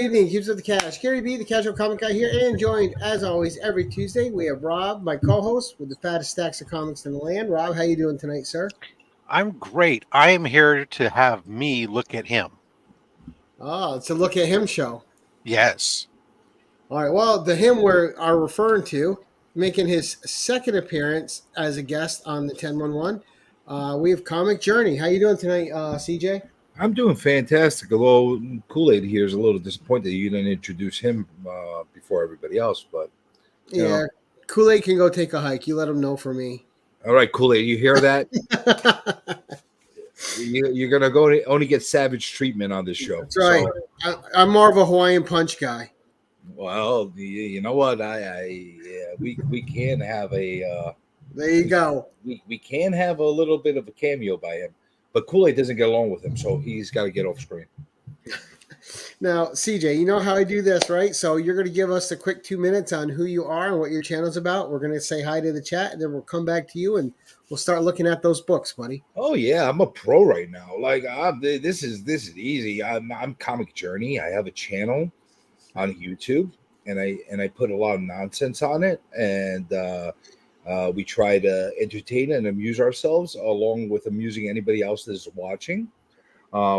evening. Keeps with the cash. Gary B, the casual comic guy here, and joined as always every Tuesday. We have Rob, my co-host, with the fattest stacks of comics in the land. Rob, how you doing tonight, sir? I'm great. I am here to have me look at him. Oh, it's a look at him show. Yes. All right. Well, the him we are referring to, making his second appearance as a guest on the 1011. We have Comic Journey. How you doing tonight, CJ? I'm doing fantastic. Although Kool-Aid here is a little disappointed you didn't introduce him before everybody else. But Yeah, Kool-Aid can go take a hike. You let him know for me. all right, Kool-Aid, you hear that? You're gonna only get savage treatment on this show. That's right. So, I'm more of a Hawaiian Punch guy. well, you know what? We can have a There you go. we can have a little bit of a cameo by him, but Kool-Aid doesn't get along with him, so he's got to get off screen. Now, CJ, you know how I do this, right? So you're going to give us a quick 2 minutes on who you are and what your channel's about. We're going to say hi to the chat, and then we'll come back to you, and we'll start looking at those books, buddy. Oh yeah, I'm a pro right now. Like this is easy. I'm Comic Journey. I have a channel on YouTube, and I put a lot of nonsense on it, and we try to entertain and amuse ourselves along with amusing anybody else that is watching.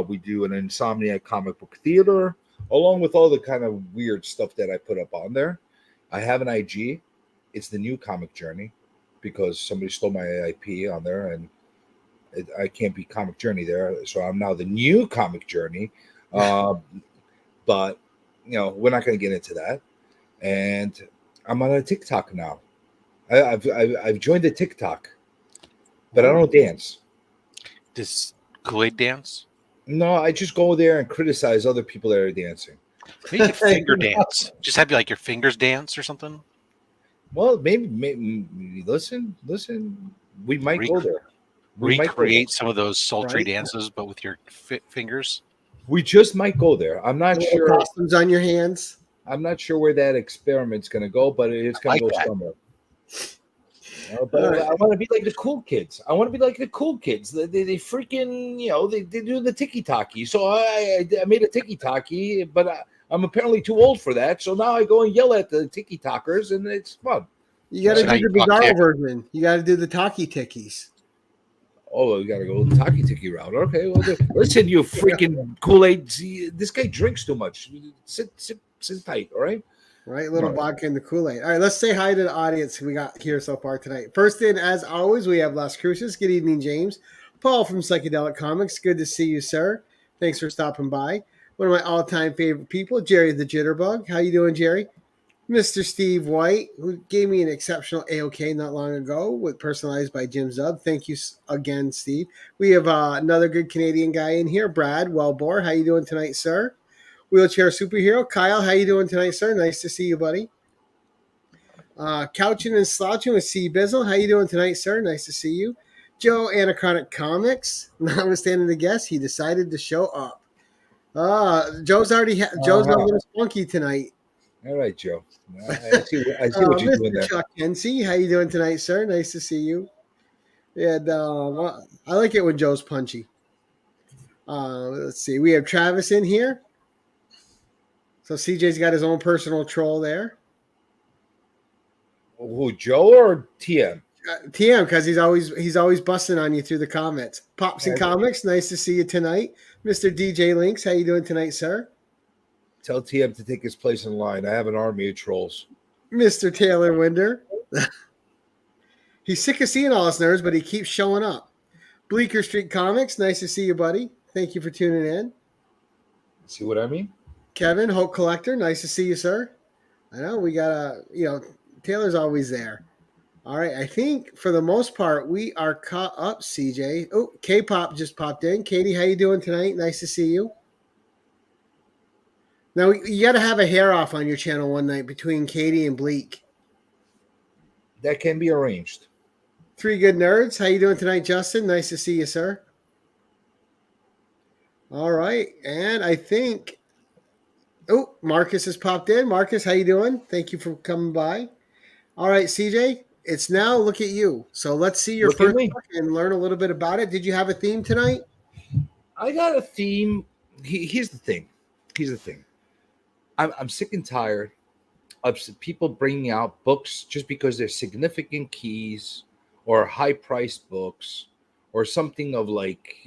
We do an Insomniac comic book theater, along with all the kind of weird stuff that I put up on there. I have an IG. It's the new Comic Journey because somebody stole my IP on there, and I can't be Comic Journey there. So I'm now the new Comic Journey. But, we're not going to get into that. And I'm on a TikTok now. I've joined a TikTok, but I don't dance. Does Kool-Aid dance? No, I just go there and criticize other people that are dancing. Maybe you could finger dance. Just have your fingers dance or something. Well, maybe listen. We might go there. Recreate some of those sultry dances, but with your fingers. We just might go there. I'm not sure. Costumes on your hands. I'm not sure where that experiment's going to go, but it's going to go somewhere. But I want to be like the cool kids. They freaking, they do the tiki-taki. So I made a tiki-taki, but I'm apparently too old for that. So now I go and yell at the tiki-talkers, and it's fun. You got to do the bizarro version. You got to do the taki-tikis. Oh, we got to go the taki-tiki route. Okay, well, listen, you freaking Kool-Aid. See, this guy drinks too much. Sit tight, all right? Right, little vodka in the Kool-Aid. All right, let's say hi to the audience we got here so far tonight. First in, as always, we have Las Cruces. Good evening, James. Paul from Psychedelic Comics. Good to see you, sir. Thanks for stopping by. One of my all-time favorite people, Jerry the Jitterbug. How you doing, Jerry? Mr. Steve White, who gave me an exceptional AOK not long ago, with personalized by Jim Zub. Thank you again, Steve. We have another good Canadian guy in here, Brad Wellbore. How you doing tonight, sir? Wheelchair Superhero. Kyle, how you doing tonight, sir? Nice to see you, buddy. Couching and Slouching with C. Bizzle. How you doing tonight, sir? Nice to see you. Joe, Anachronic Comics. Notwithstanding the guest, he decided to show up. Joe's already Joe's not going to spunky tonight. All right, Joe. I see what you're doing there. Chuck Hensey, how you doing tonight, sir? Nice to see you. And I like it when Joe's punchy. Let's see. We have Travis in here. So CJ's got his own personal troll there. Who, Joe or TM? TM, because he's always busting on you through the comments. Pops and Comics, nice to see you tonight. Mr. DJ Links, how you doing tonight, sir? Tell TM to take his place in line. I have an army of trolls. Mr. Taylor Winder. He's sick of seeing all us nerds, but he keeps showing up. Bleecker Street Comics, nice to see you, buddy. Thank you for tuning in. See what I mean? Kevin, Hope Collector, nice to see you, sir. I know we got Taylor's always there. All right, I think for the most part we are caught up, CJ. Oh, K-Pop just popped in. Katie, how you doing tonight? Nice to see you. Now, you got to have a hair off on your channel one night between Katie and Bleak. That can be arranged. Three Good Nerds, how you doing tonight, Justin? Nice to see you, sir. All right, and I think... Oh, Marcus has popped in. Marcus, how you doing? Thank you for coming by. All right, CJ, it's now look at you. So let's see your first book and learn a little bit about it. Did you have a theme tonight? I got a theme. Here's the thing. I'm sick and tired of people bringing out books just because they're significant keys or high priced books or something of like,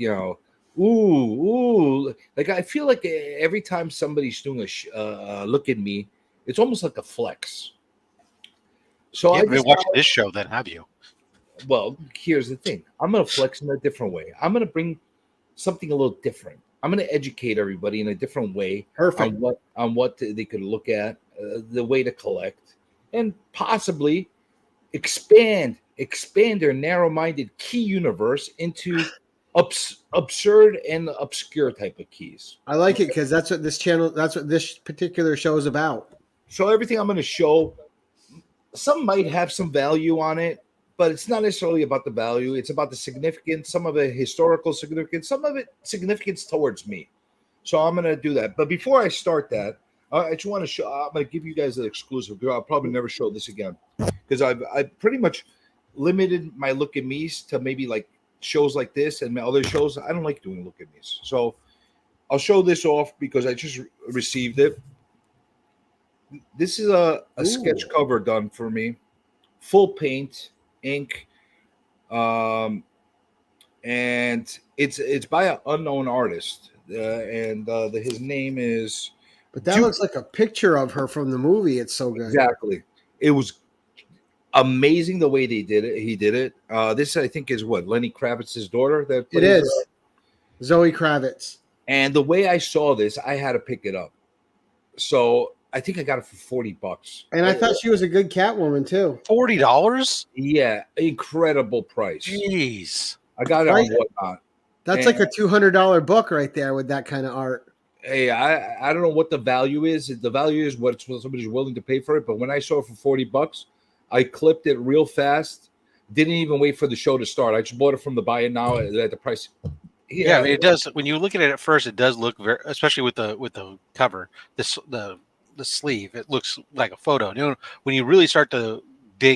ooh, like I feel like every time somebody's doing a look at me, it's almost like a flex. So You I haven't been just watching this show, then, have you? well, here's the thing. I'm going to flex in a different way. I'm going to bring something a little different. I'm going to educate everybody in a different way Perfect. on what they could look at, the way to collect, and possibly expand their narrow-minded key universe into absurd and obscure type of keys. I like it because that's what this particular show is about. So everything I'm going to show, some might have some value on it, but it's not necessarily about the value. It's about the significance, some of it historical significance, some of it significance towards me. So I'm going to do that. But before I start that, I just want to show. I'm going to give you guys an exclusive. I'll probably never show this again because I've pretty much limited my look at me's to maybe like shows like this and my other shows. I don't like doing look at me's. So I'll show this off because I just received it. This is a sketch cover done for me, full paint, ink, and it's by an unknown artist, and his name is. But that looks like a picture of her from the movie. It's so good. Exactly, it was amazing the way they did it. He did it. This I think is what Lenny Kravitz's daughter. That it is Zoe Kravitz. And the way I saw this, I had to pick it up. So I think I got it for $40. And I thought she was a good Catwoman too. $40? Yeah, incredible price. Jeez. I got it on Whatnot. That's like a $200 book right there with that kind of art. Hey, I don't know what the value is. The value is what somebody's willing to pay for it. But when I saw it for $40, I clipped it real fast. Didn't even wait for the show to start. I just bought it from the buy it now at the price. Yeah, I mean, it does. When you look at it at first, it does look very, especially with the cover, the sleeve. It looks like a photo. You know, when you really start to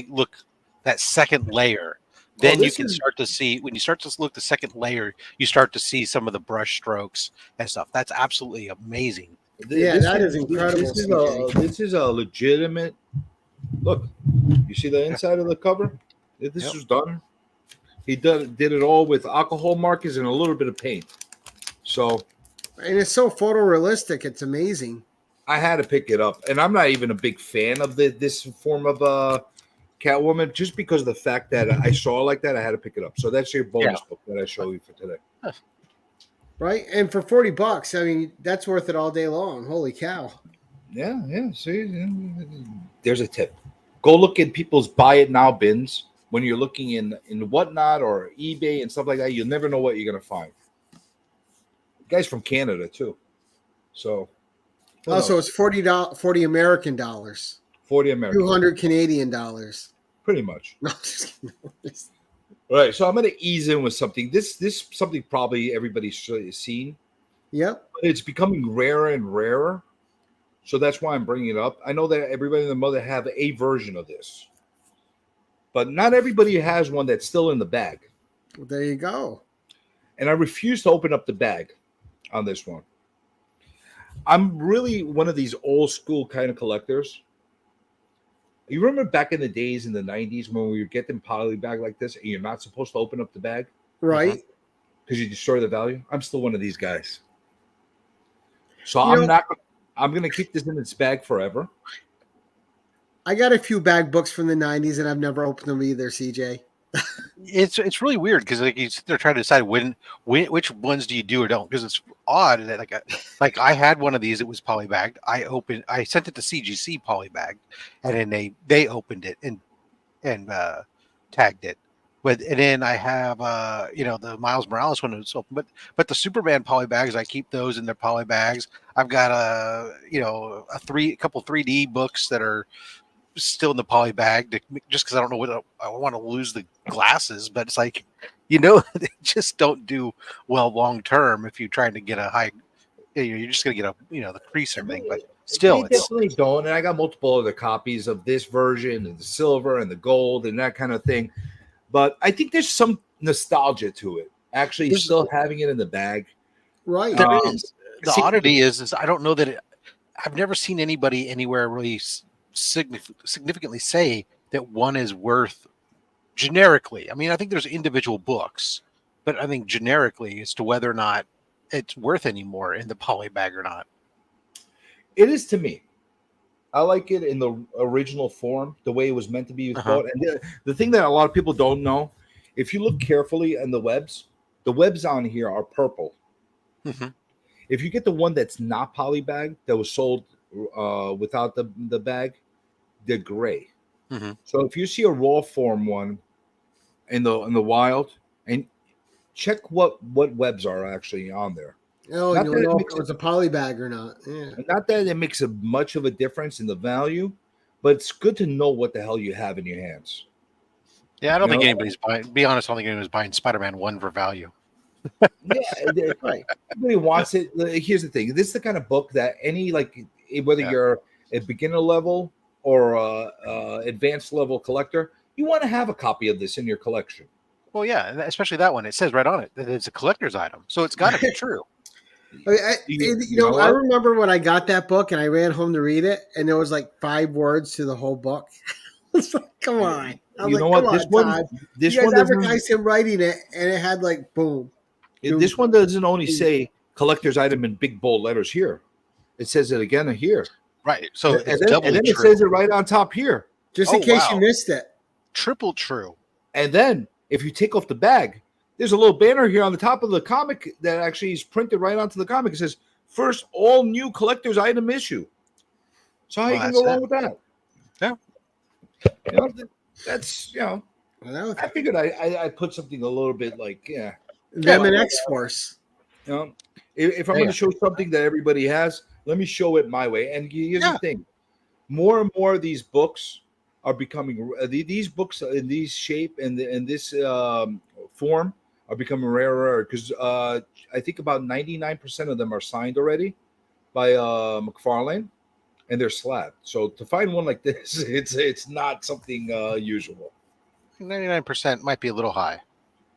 look that second layer, then you can start to see. When you start to look the second layer, you start to see some of the brush strokes and stuff. That's absolutely amazing. Yeah, that is incredible. This is a legitimate look. You see the inside of the cover? This was done. He did it all with alcohol markers and a little bit of paint. So, and it's so photorealistic. It's amazing. I had to pick it up, and I'm not even a big fan of this form of Catwoman, just because of the fact that I saw it like that. I had to pick it up. So that's your bonus book that I show you for today. Right, and for $40, I mean that's worth it all day long. Holy cow! Yeah. See, there's a tip. Go look at people's buy it now bins. When you're looking in Whatnot or eBay and stuff like that, you'll never know what you're going to find. The guy's from Canada, too. So. Also, it's $40 American dollars. 40 American. 200 Canadian dollars. Pretty much. No, just kidding. All right, so I'm going to ease in with something. This something probably everybody's seen. Yep. But it's becoming rarer and rarer. So that's why I'm bringing it up. I know that everybody and the mother have a version of this. But not everybody has one that's still in the bag. Well, there you go. And I refuse to open up the bag on this one. I'm really one of these old school kind of collectors. You remember back in the days in the 90s when we would get them poly bag like this and you're not supposed to open up the bag? Right. Because you destroy the value? I'm still one of these guys. So I'm going to keep this in its bag forever. I got a few bag books from the 90s and I've never opened them either, CJ. It's really weird because like you sit there trying to decide which ones do you do or don't, because it's odd that like I had one of these. It was polybagged. I sent it to CGC polybagged, and then they opened it and tagged it. And then I have the Miles Morales one that's open, but the Superman polybags, I keep those in their polybags. I've got a couple 3D books that are still in the poly bag just because I don't know what I want to lose the glasses, but it's like, they just don't do well long term if you're trying to get a high. You're just gonna get the creaser thing, but still, they definitely don't. And I got multiple other copies of this version and the silver and the gold and that kind of thing. But I think there's some nostalgia to it. Actually, still having it in the bag, right? There is. The oddity is I don't know that I've never seen anybody anywhere really significantly say that one is worth generically. I mean, I think there's individual books, but I think generically as to whether or not it's worth any more in the poly bag or not. It is to me. I like it in the original form, the way it was meant to be Uh-huh. bought. And the thing that a lot of people don't know, if you look carefully in the webs on here are purple. Mm-hmm. If you get the one that's not polybagged, that was sold without the bag, they're gray. Mm-hmm. So if you see a raw form one in the wild, and check what webs are actually on there. Oh, Not you that don't it know if makes it was a poly bag or not. Yeah. Not that it makes much of a difference in the value, but it's good to know what the hell you have in your hands. Yeah, I don't You think know? anybody's buying. Be honest, I don't think anybody's buying Spider-Man 1 for value. Yeah, Right. everybody wants it. Here's the thing: this is the kind of book that any whether Yeah. you're a beginner level or advanced level collector, you want to have a copy of this in your collection. Well, yeah, and especially that one. It says right on it that it's a collector's item, so it's got to be true. I remember when I got that book and I ran home to read it, and there was like 5 words to the whole book. It's like, come on. I was You know like, what? come on, Todd. This You guys one doesn't. advertised him writing it, and it had like, boom. This one doesn't only say collector's item in big bold letters here. It says it again here. Right. So And it's then doubly it true. says it right on top here. Just in case you missed it. Triple true. And then if you take off the bag, there's a little banner here on the top of the comic that actually is printed right onto the comic. It says, first all new collector's item issue. So how you can go wrong with that? Yeah. You know, that's, I figured I put something a little bit like, Them and X-Force. You know, if I'm going to show something that everybody has, let me show it my way. And here's the thing. More and more of these books are becoming these books in these shape and in this form are becoming rarer because I think about 99% of them are signed already by McFarlane, and they're slabbed. So to find one like this, it's not something usual. 99% might be a little high.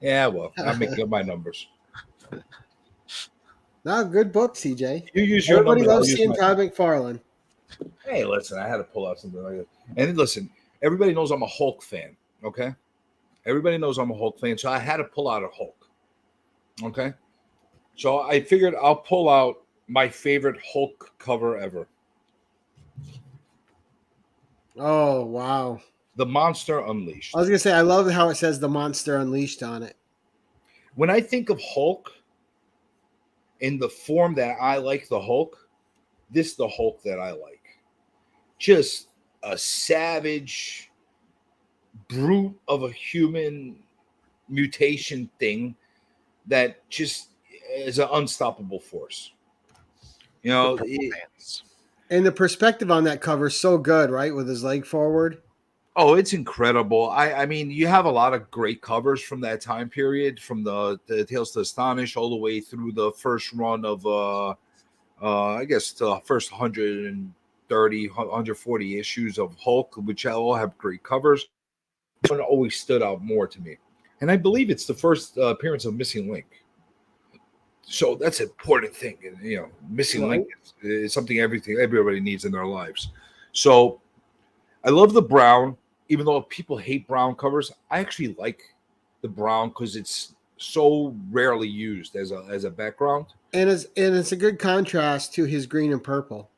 Yeah, well, I'm making up my numbers. No, good book, CJ. You use your Everybody numbers. loves seeing Todd McFarlane. Hey, listen, I had to pull out something like that. And listen, everybody knows I'm a Hulk fan, okay? Everybody knows I'm a Hulk fan, so I had to pull out a Hulk, okay? So I figured I'll pull out my favorite Hulk cover ever. Oh, wow. The Monster Unleashed. I was going to say, I love how it says The Monster Unleashed on it. When I think of Hulk in the form that I like the Hulk, this is the Hulk that I like. Just a savage brute of a human mutation thing that just is an unstoppable force. You know, and the perspective on that cover is so good, right? With his leg forward. Oh, it's incredible. I mean, you have a lot of great covers from that time period, from the Tales to Astonish all the way through the first run of I guess the first 130, 140 issues of Hulk, which all have great covers. This one always stood out more to me. And I believe it's the first appearance of Missing Link. So that's an important thing. You know, Missing Link is something everybody needs in their lives. So I love the brown, even though people hate brown covers. I actually like the brown because it's so rarely used as a background. And it's a good contrast to his green and purple.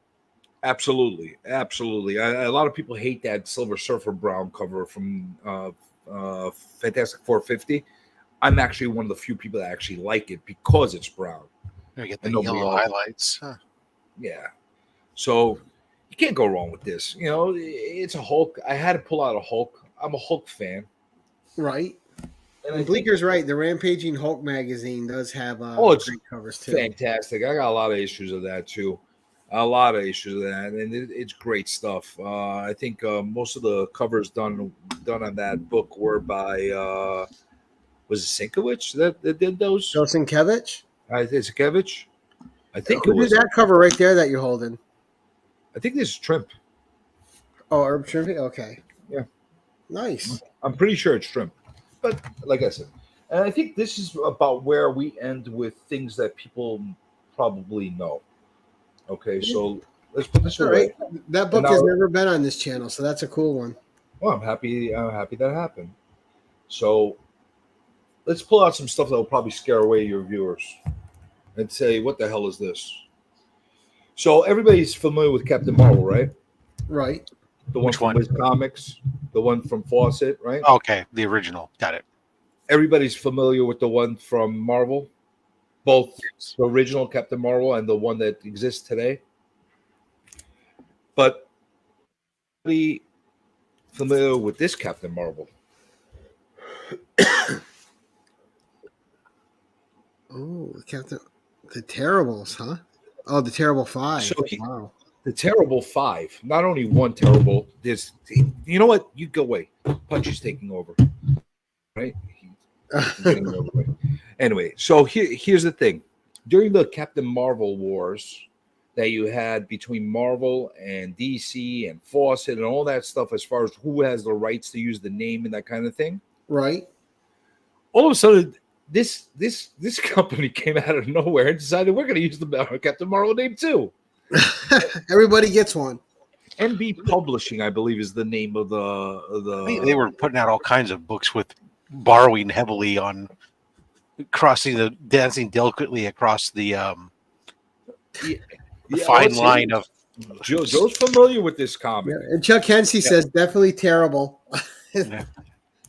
Absolutely. A lot of people hate that Silver Surfer brown cover from Fantastic 450. I'm actually one of the few people that actually like it because it's brown. You get the yellow highlights. Huh. Yeah. So you can't go wrong with this. You know, it's a Hulk. I had to pull out a Hulk. I'm a Hulk fan. Right. And Bleeker's right. The Rampaging Hulk magazine does have it's great covers too. Fantastic. I got a lot of issues of that too. A lot of issues of that, and it's great stuff. I think most of the covers done on that book were by was it Sienkiewicz that did those? Joe Sienkiewicz? Sienkiewicz? I think Who did that cover right there that you're holding? I think this is Trimp. Oh, Herb Trimp? Okay. Yeah. Nice. I'm pretty sure it's Trimp. But like I said, and I think this is about where we end with things that people probably know. Okay, so Let's put this All away. right. That book now- has never been on this channel, so that's a cool one. Well, I'm happy. I'm happy that happened. So let's pull out some stuff that will probably scare away your viewers and say, "What the hell is this?" So everybody's familiar with Captain Marvel, right? Right. The one Which from one? Wiz Comics, the one from Fawcett, right? Okay, the original. Got it. Everybody's familiar with the one from Marvel, both the original Captain Marvel and the one that exists today. But be familiar with this Captain Marvel. Oh, the Terribles, huh? Oh, the Terrible Five. So Wow. the Terrible Five. Not only one terrible. There's, you know what? You go away. Punch is taking over. Right? He's getting over it. Anyway, so here's the thing. During the Captain Marvel wars that you had between Marvel and DC and Fawcett and all that stuff, as far as who has the rights to use the name and that kind of thing, Right. all of a sudden this company came out of nowhere and decided we're going to use the Captain Marvel name too. Everybody gets one. NB Publishing, I believe, is the name of the. They were putting out all kinds of books with borrowing heavily on dancing delicately across the fine line of. Joe's familiar with this comic. Yeah. And Chuck Hensey says definitely terrible.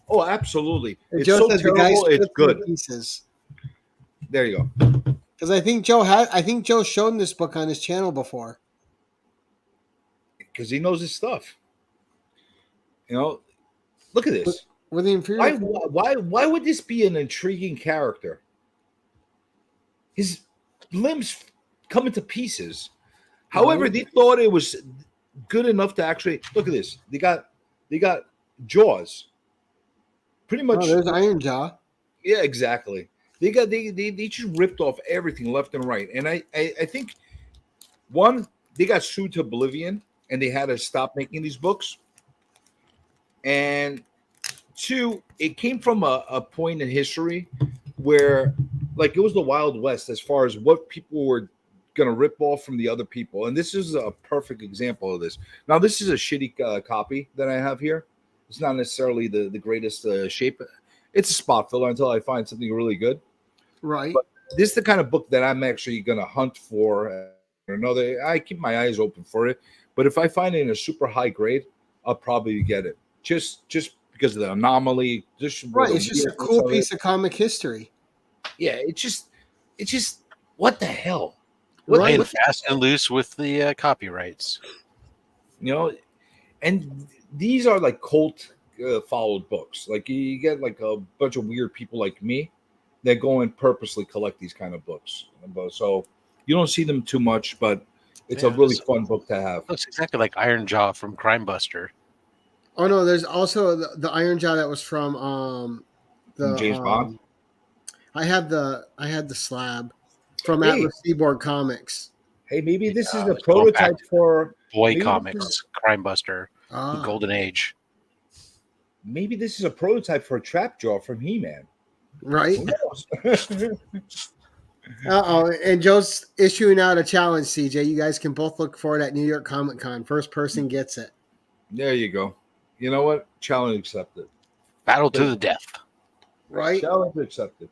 Oh, absolutely! And It's Joe so says the guy terrible. It's split it into good. pieces. There you go. Because I think Joe's shown this book on his channel before. Because he knows his stuff. You know, look at this. With the inferior. Why would this be an intriguing character? His limbs come into pieces. However, they thought it was good enough to actually look at this. They got Jaws. Pretty much. Oh, there's Iron Jaw. Yeah, exactly. They just ripped off everything left and right. And I think one, they got sued to oblivion and they had to stop making these books. And two, it came from a point in history where like it was the Wild West as far as what people were going to rip off from the other people. And this is a perfect example of this. Now, this is a shitty copy that I have here. It's not necessarily the greatest shape. It's a spot filler until I find something really good. Right. But this is the kind of book that I'm actually going to hunt for. I keep my eyes open for it. But if I find it in a super high grade, I'll probably get it. Just because of the anomaly. Right. It's just a cool piece of comic history. Yeah. It's just what the hell? Playing fast and loose with the copyrights. You know, and these are like cult followed books. Like you get like a bunch of weird people like me that go and purposely collect these kind of books. So you don't see them too much, but it's a really fun book to have. Looks exactly like Iron Jaw from Crime Buster. Oh no, there's also the Iron Jaw that was from James Bond. I had the slab from Atlas Seaboard Comics. Hey, maybe this is a prototype for Boy Comics, Crime Buster, Golden Age. Maybe this is a prototype for a Trap Jaw from He-Man. Right. And Joe's issuing out a challenge, CJ. You guys can both look for it at New York Comic Con. First person gets it. There you go. You know what? Challenge accepted. Battle to the death. Right. Challenge accepted.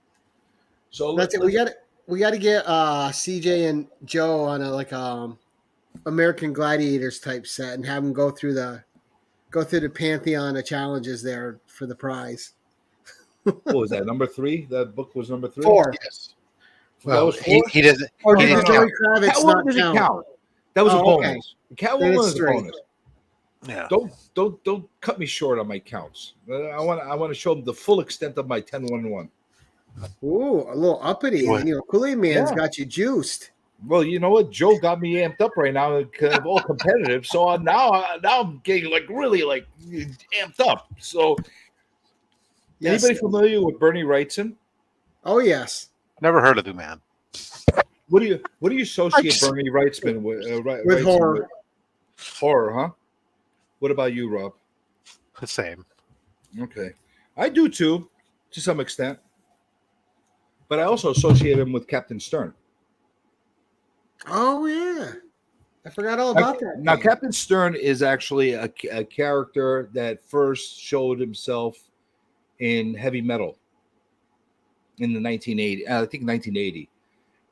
So that's it. We got to get CJ and Joe on a American Gladiators type set and have them go through the pantheon of challenges there for the prize. What was that? Number 3? That book was number 3? 4. Yes. Well, Well, he doesn't. Or He does didn't count. Catwoman doesn't count. That was a bonus. Okay. Catwoman was a straight. bonus. Yeah. Don't cut me short on my counts. I want to show them the full extent of my 10-1-1. Ooh, a little uppity. What? You know, Kool-Aid Man's got you juiced. Well, you know what? Joe got me amped up right now, kind of all competitive. So now I'm getting like really like amped up. So, anybody familiar with Bernie Wrightson? Oh yes. Never heard of the man. What do you associate Bernie Wrightson with? With horror. Horror, huh? What about you, Rob? The same. Okay, I do too, to some extent. But I also associate him with Captain Stern. Oh yeah. I forgot all about that. Now, thing. Captain Stern is actually a character that first showed himself in heavy metal in the 1980, I think 1980.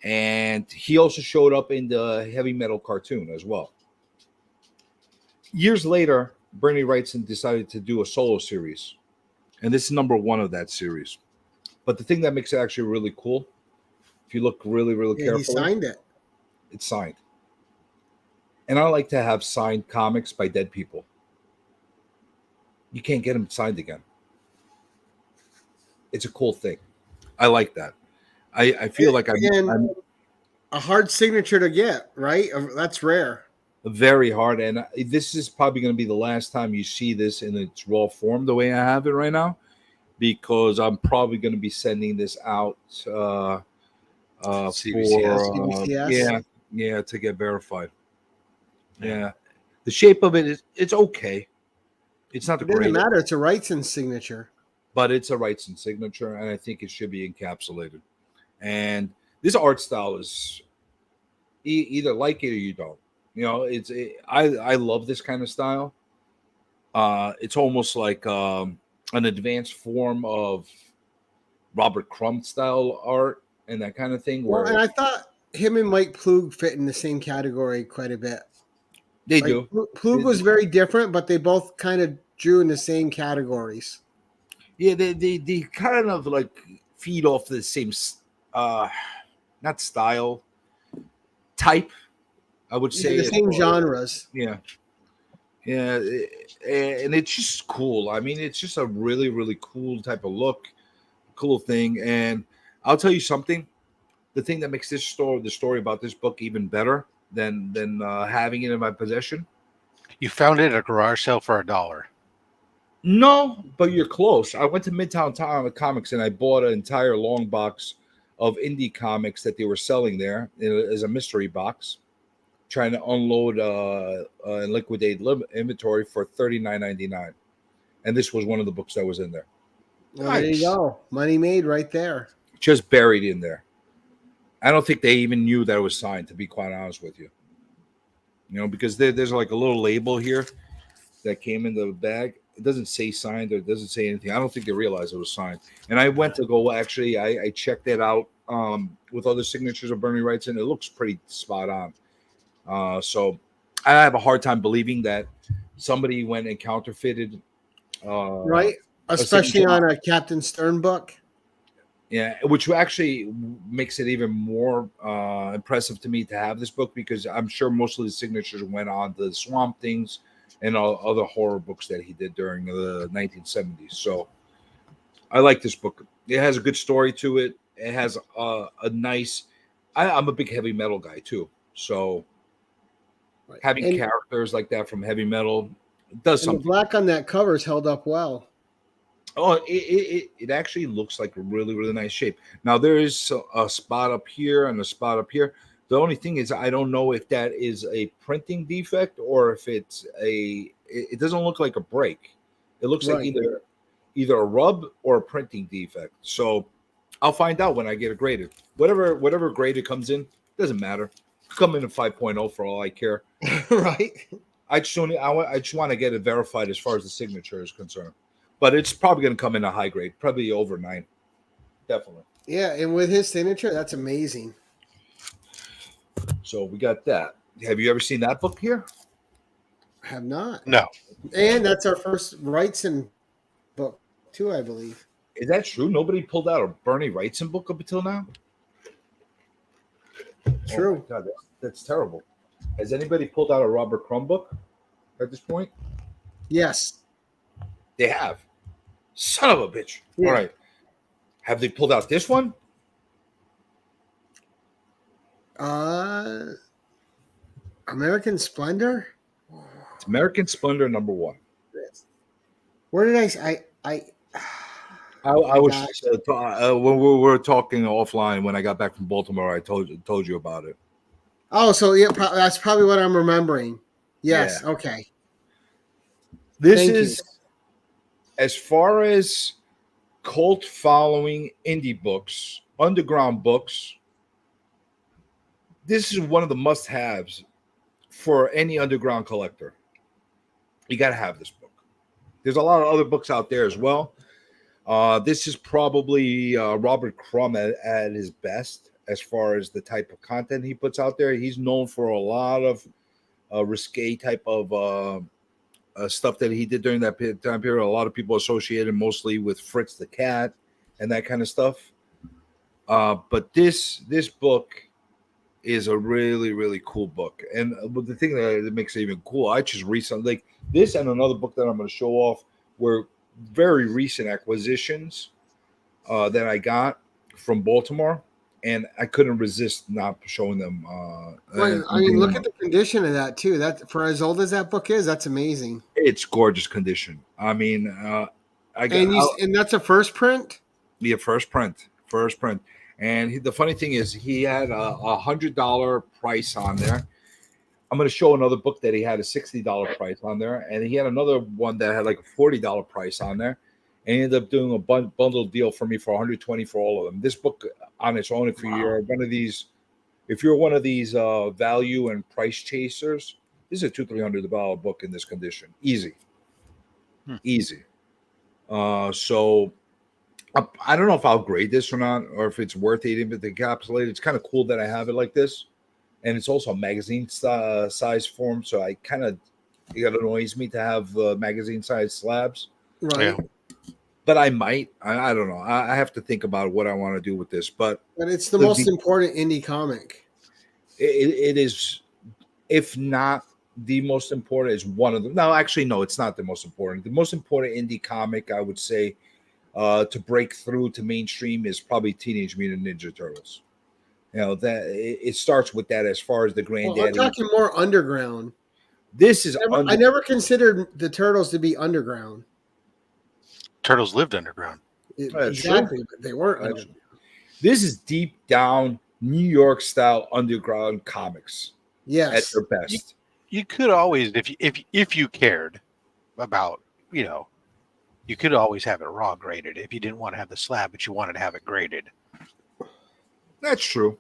And he also showed up in the heavy metal cartoon as well. Years later, Bernie Wrightson decided to do a solo series. And this is number 1 of that series. But the thing that makes it actually really cool, if you look really, really Yeah, he carefully, signed it. it's signed. And I like to have signed comics by dead people. You can't get them signed again. It's a cool thing. I like that. I feel like I'm a hard signature to get, right? That's rare. very hard. And this is probably going to be the last time you see this in its raw form the way I have it right now, because I'm probably going to be sending this out for CBCS. yeah, to get verified. Yeah. The shape of it it's okay. It's not the It doesn't greatest, matter. It's a Wrightson signature. but it's a Wrightson signature, and I think it should be encapsulated. And this art style is either like it or you don't. You know, I love this kind of style. It's almost like an advanced form of Robert Crumb style art and that kind of thing. Well, Where and I thought him and Mike Plug fit in the same category quite a bit. they Like, do, Plug was very different, but they both kind of drew in the same categories. yeah, they kind of like feed off the same, not style, type. I would say The same genres. Yeah, yeah, and it's just cool. I mean, it's just a really, really cool type of look, cool thing. And I'll tell you something: the thing that makes the story about this book even better than having it in my possession. You found it at a garage sale for $1. No, but you're close. I went to Midtown Comics and I bought an entire long box of indie comics that they were selling there as a mystery box, trying to unload and liquidate inventory for $39.99, and this was one of the books that was in there. Well, there you go. Money made right there. Just buried in there. I don't think they even knew that it was signed, to be quite honest with you. You know, because there's like a little label here that came in the bag. It doesn't say signed or it doesn't say anything. I don't think they realized it was signed. And I went to go, actually, I checked it out with other signatures of Bernie Wrightson. It looks pretty spot on. So I have a hard time believing that somebody went and counterfeited. Right? Especially on a Captain Stern book. Yeah, which actually makes it even more impressive to me to have this book, because I'm sure most of the signatures went on the Swamp Things and all other horror books that he did during the 1970s. So I like this book. It has a good story to it. It has a nice. I'm a big heavy metal guy too, so having characters like that from heavy metal does something. The black on that cover is held up well. Oh, it actually looks like a really, really nice shape. Now there is a spot up here and a spot up here. The only thing is, I don't know if that is a printing defect or if it's it doesn't look like a break. It looks like either a rub or a printing defect. So I'll find out when I get it graded. Whatever grade it comes in, doesn't matter. Come in at 5.0 for all I care. Right. I just want to get it verified as far as the signature is concerned. But it's probably going to come in a high grade, probably over 9. Definitely. Yeah, and with his signature, that's amazing. So we got that. Have you ever seen that book here? I have not. No. And that's our first Wrightson book, too, I believe. Is that true? Nobody pulled out a Bernie Wrightson book up until now? True. Oh my God, that's terrible. Has anybody pulled out a Robert Crumb book at this point? Yes. They have. Son of a bitch. Yeah. All right. Have they pulled out this one? American Splendor? It's American Splendor #1. Where did I was when we were talking offline when I got back from Baltimore, I told you about it. Oh, so yeah, that's probably what I'm remembering. Yes, yeah. Okay. This is as far as cult following indie books, underground books. This is one of the must-haves for any underground collector. You got to have this book. There's a lot of other books out there as well. This is probably Robert Crum at his best as far as the type of content he puts out there. He's known for a lot of risque type of stuff that he did during that time period. A lot of people associated mostly with Fritz the Cat and that kind of stuff. But this book is a really, really cool book. And the thing that makes it even cool, I just recently, like this and another book that I'm going to show off were very recent acquisitions that I got from Baltimore. And I couldn't resist not showing them. Well, I mean, look at the condition of that too. That for as old as that book is, that's amazing. It's gorgeous condition. I mean, and that's a first print. Yeah, first print. And the funny thing is, he had a $100 price on there. I'm going to show another book that he had a $60 price on there, and he had another one that had like a $40 price on there. And he ended up doing a bundle deal for me for $120 for all of them. This book on its own, if you're one of these value and price chasers, this is a $200-$300 book in this condition, easy. So I don't know if I'll grade this or not, or if it's worth it even to encapsulate. It's kind of cool that I have it like this, and it's also a magazine size form. So it annoys me to have magazine size slabs. Right. Yeah. But I might. I don't know. I have to think about what I want to do with this. But it's the most important indie comic. It is, if not the most important, is one of them. No, actually, no, it's not the most important. The most important indie comic, I would say, to break through to mainstream is probably Teenage Mutant Ninja Turtles. You know, that it starts with that as far as the granddaddy. I'm talking more underground. This is I never considered the Turtles to be underground. Turtles lived underground. Exactly, but they weren't underground. This is deep down New York style underground comics. Yes, at their best. You could always, if you cared about, you could always have it raw graded if you didn't want to have the slab, but you wanted to have it graded. That's true.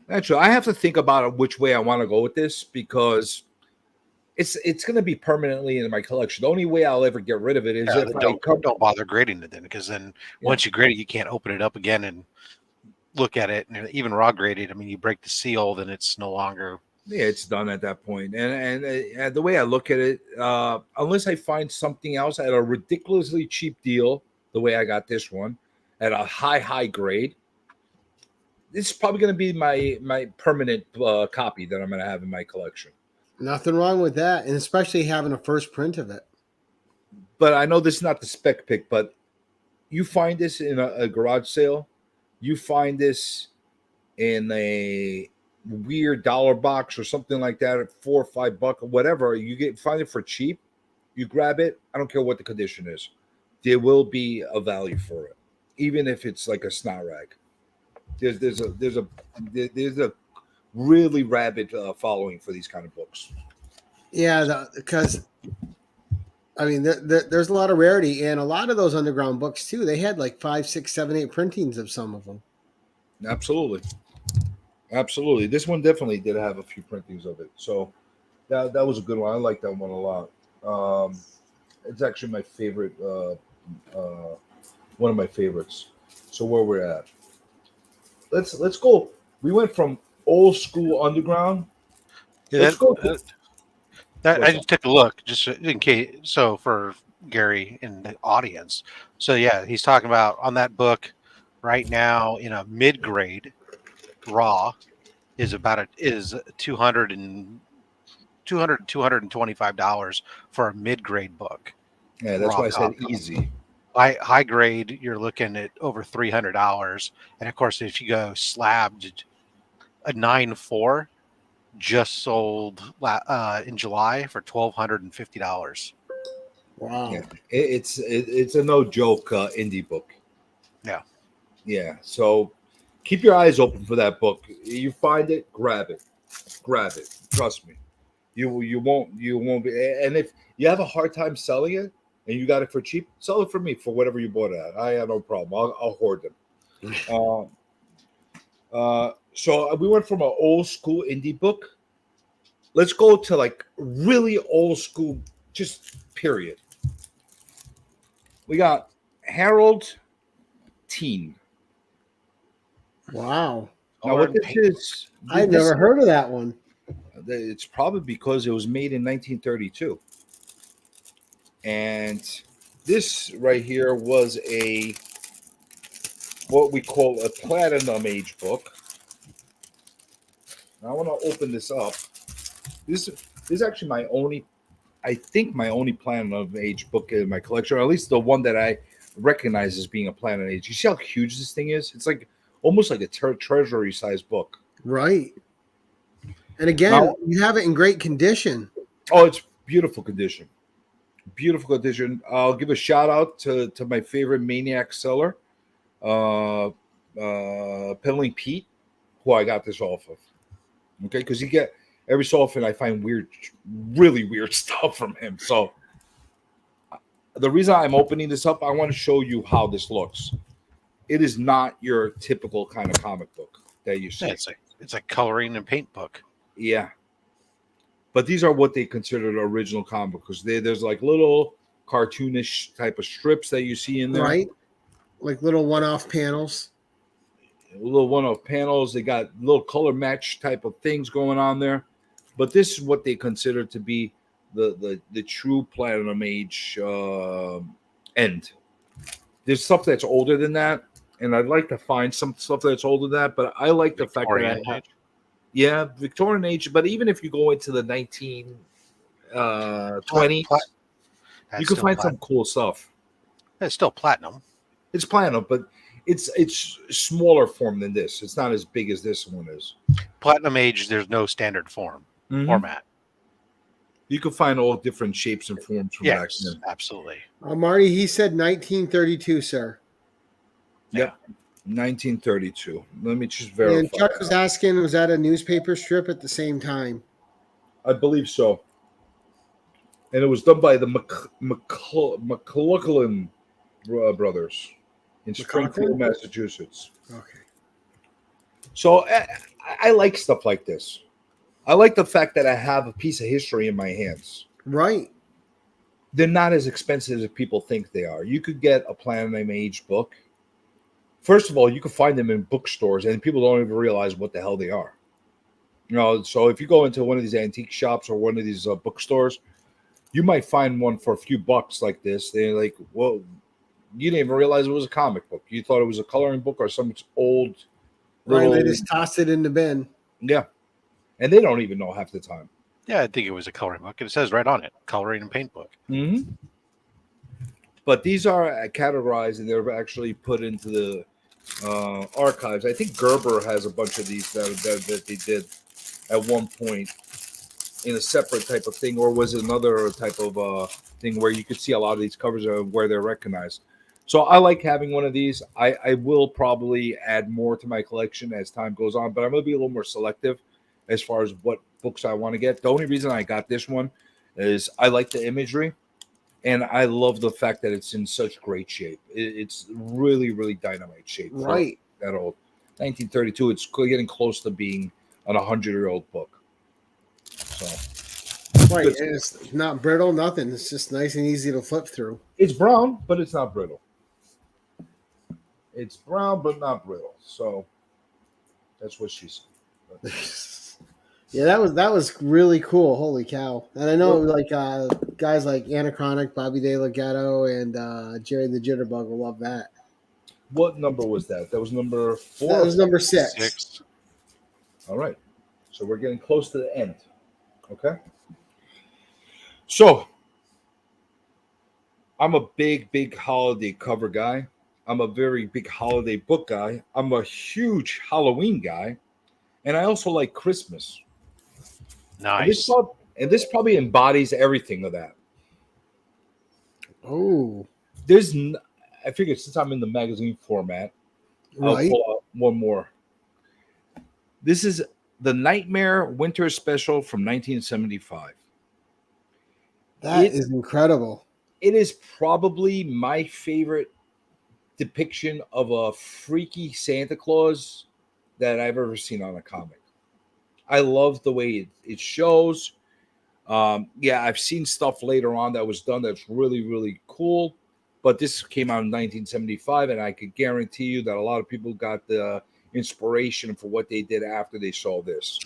I have to think about which way I want to go with this because it's going to be permanently in my collection. The only way I'll ever get rid of it is if don't bother grading it then, because then once you grade it, you can't open it up again and look at it. And even raw graded, I mean, you break the seal, then it's no longer. Yeah, it's done at that point. And the way I look at it, unless I find something else at a ridiculously cheap deal, the way I got this one at a high grade, this is probably going to be my permanent copy that I'm going to have in my collection. Nothing wrong with that, and especially having a first print of it. But I know this is not the spec pick, but you find this in a garage sale, you find this in a weird dollar box or something like that at $4 or $5 or whatever, find it for cheap, you grab it. I don't care what the condition is. There will be a value for it, even if it's like a snot rag. There's a really rabid following for these kind of books. Yeah, because I mean, there's a lot of rarity, and a lot of those underground books too. They had like 5, 6, 7, 8 printings of some of them. Absolutely. This one definitely did have a few printings of it, so that was a good one. I like that one a lot. It's actually my favorite, one of my favorites. So where we're at, let's go. We went from old school underground. Yeah, let's go. I just took a look just in case. So for Gary in the audience, so yeah, he's talking about on that book right now in a mid grade raw is about $225 for a mid grade book. Yeah, that's why I said easy. High grade, you're looking at over $300, and of course, if you go slabbed, a 9.4 just sold in July for $1,250. Wow! Yeah, it's a no joke indie book. Yeah. So keep your eyes open for that book. You find it, grab it. Trust me, you won't be. And if you have a hard time selling it and you got it for cheap, sell it for me for whatever you bought it at. I have no problem. I'll hoard them. So we went from an old school indie book Let's go to like really old school, just period. We got Harold Teen. Wow. Now, what Coloring this paint. is, I've this, never heard of that one. it's probably because it was made in 1932. And this right here was a what we call a platinum age book. Now, I want to open this up. This is actually my only, I think my only platinum age book in my collection, or at least the one that I recognize as being a platinum age. You see how huge this thing is? It's like almost like a treasury size book. Right. And again, Now, you have it in great condition. oh, it's beautiful condition. Beautiful condition. I'll give a shout out to my favorite Maniac seller, Peddling Pete, who I got this off of. Okay, because you get every so often I find really weird stuff from him. So the reason I'm opening this up, I want to show you how this looks. It is not your typical kind of comic book that you see. Yeah, it's a coloring and paint book. Yeah. But these are what they consider the original comic book because there's like little cartoonish type of strips that you see in there. Right. Like little one-off panels. Little one-off panels. They got little color match type of things going on there. But this is what they consider to be the true Platinum Age end. There's stuff that's older than that, and I'd like to find some stuff that's older than that, but I like the Victorian fact that I have, age. yeah, Victorian age, but even if you go into the 1920s, That's you can still find platinum. some cool stuff. It's still platinum. It's platinum, but it's smaller form than this. It's not as big as this one is. Platinum age, there's no standard format. You can find all different shapes and forms from back Yes, then. absolutely. Marty, he said 1932, sir. Yep. 1932. Let me just verify. And Chuck was asking, was that a newspaper strip at the same time? I believe so. And it was done by the McLaughlin brothers in Springfield, Massachusetts. Okay. So I like stuff like this. I like the fact that I have a piece of history in my hands. Right. They're not as expensive as people think they are. You could get a Platinum Age book. First of all, you can find them in bookstores, and people don't even realize what the hell they are. You know, so if you go into one of these antique shops or one of these bookstores, you might find one for a few bucks like this. They're like, well, you didn't even realize it was a comic book. You thought it was a coloring book or some old Right. little. They just tossed it in the bin. Yeah. And they don't even know half the time. Yeah, I think it was a coloring book. It says right on it, coloring and paint book. Mm-hmm. But these are categorized and they're actually put into the archives. I think Gerber has a bunch of these that they did at one point in a separate type of thing, or was it another type of thing where you could see a lot of these covers where they're recognized. So I like having one of these. I will probably add more to my collection as time goes on, but I'm going to be a little more selective as far as what books I want to get. The only reason I got this one is I like the imagery, and I love the fact that it's in such great shape. It's really, really dynamite shape. Right. That old. 1932, it's getting close to being an 100-year-old book. So, right. And it's not brittle, nothing. It's just nice and easy to flip through. it's brown, but it's not brittle. It's brown, but not brittle. So that's what she said. Yeah, that was really cool. Holy cow! And I know like guys like Anachronic, Bobby De La Ghetto, and Jerry the Jitterbug will love that. What number was that? That was number 4. That was number 6. All right. So we're getting close to the end. Okay. So I'm a big holiday cover guy. I'm a very big holiday book guy. I'm a huge Halloween guy. And I also like Christmas. Nice. And this probably embodies everything of that. Oh. I figured since I'm in the magazine format, Right. I'll pull out one more. This is the Nightmare Winter Special from 1975. That is incredible. It is probably my favorite depiction of a freaky Santa Claus that I've ever seen on a comic. I love the way it shows. Yeah, I've seen stuff later on that was done that's really, really cool. But this came out in 1975, and I could guarantee you that a lot of people got the inspiration for what they did after they saw this.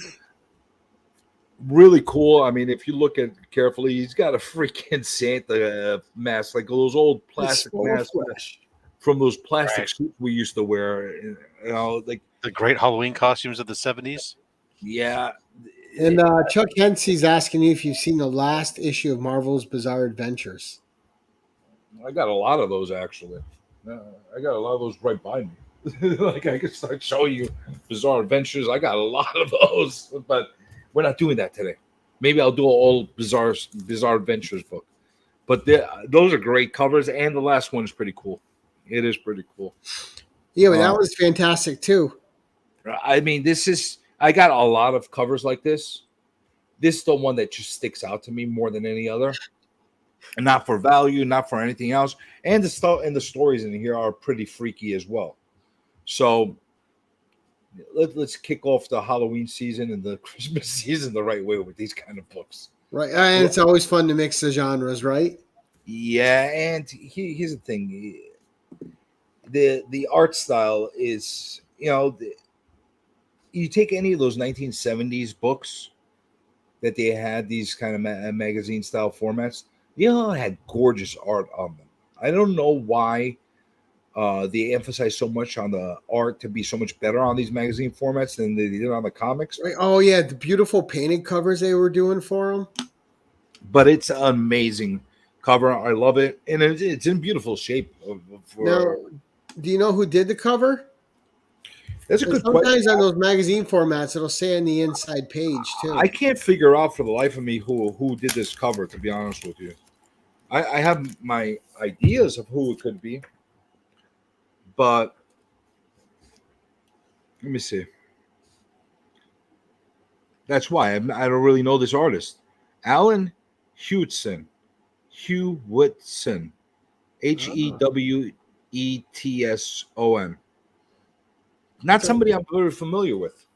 Really cool. I mean, if you look at it carefully, he's got a freaking Santa mask, like those old plastic masks from those plastic suits we used to wear. You know, like the great Halloween costumes of the 70s. Yeah. And Chuck Hensey's asking you if you've seen the last issue of Marvel's Bizarre Adventures. I got a lot of those, actually. I got a lot of those right by me. Like, I could start showing you Bizarre Adventures. I got a lot of those, but we're not doing that today. Maybe I'll do an all Bizarre Adventures book. But those are great covers, and the last one is pretty cool. It is pretty cool. Yeah, but that was fantastic, too. I mean, I got a lot of covers like this. This is the one that just sticks out to me more than any other. And not for value, not for anything else. And the stuff and the stories in here are pretty freaky as well. So let's kick off the Halloween season and the Christmas season the right way with these kind of books. Right. And it's always fun to mix the genres, right? Yeah, and here's the thing. The art style is, you take any of those 1970s books that they had, these kind of magazine style formats, it had gorgeous art on them. I don't know why they emphasize so much on the art to be so much better on these magazine formats than they did on the comics. Right. Oh, yeah, the beautiful painted covers they were doing for them. But it's an amazing cover. I love it. And it's in beautiful shape. Now, do you know who did the cover? That's a good question. Sometimes on those magazine formats, it'll say on the inside page, too. I can't figure out for the life of me who did this cover, to be honest with you. I have my ideas of who it could be. But let me see. That's why I don't really know this artist. Alan Hewitson. Hewitson. Hewetson. Not somebody I'm very familiar with.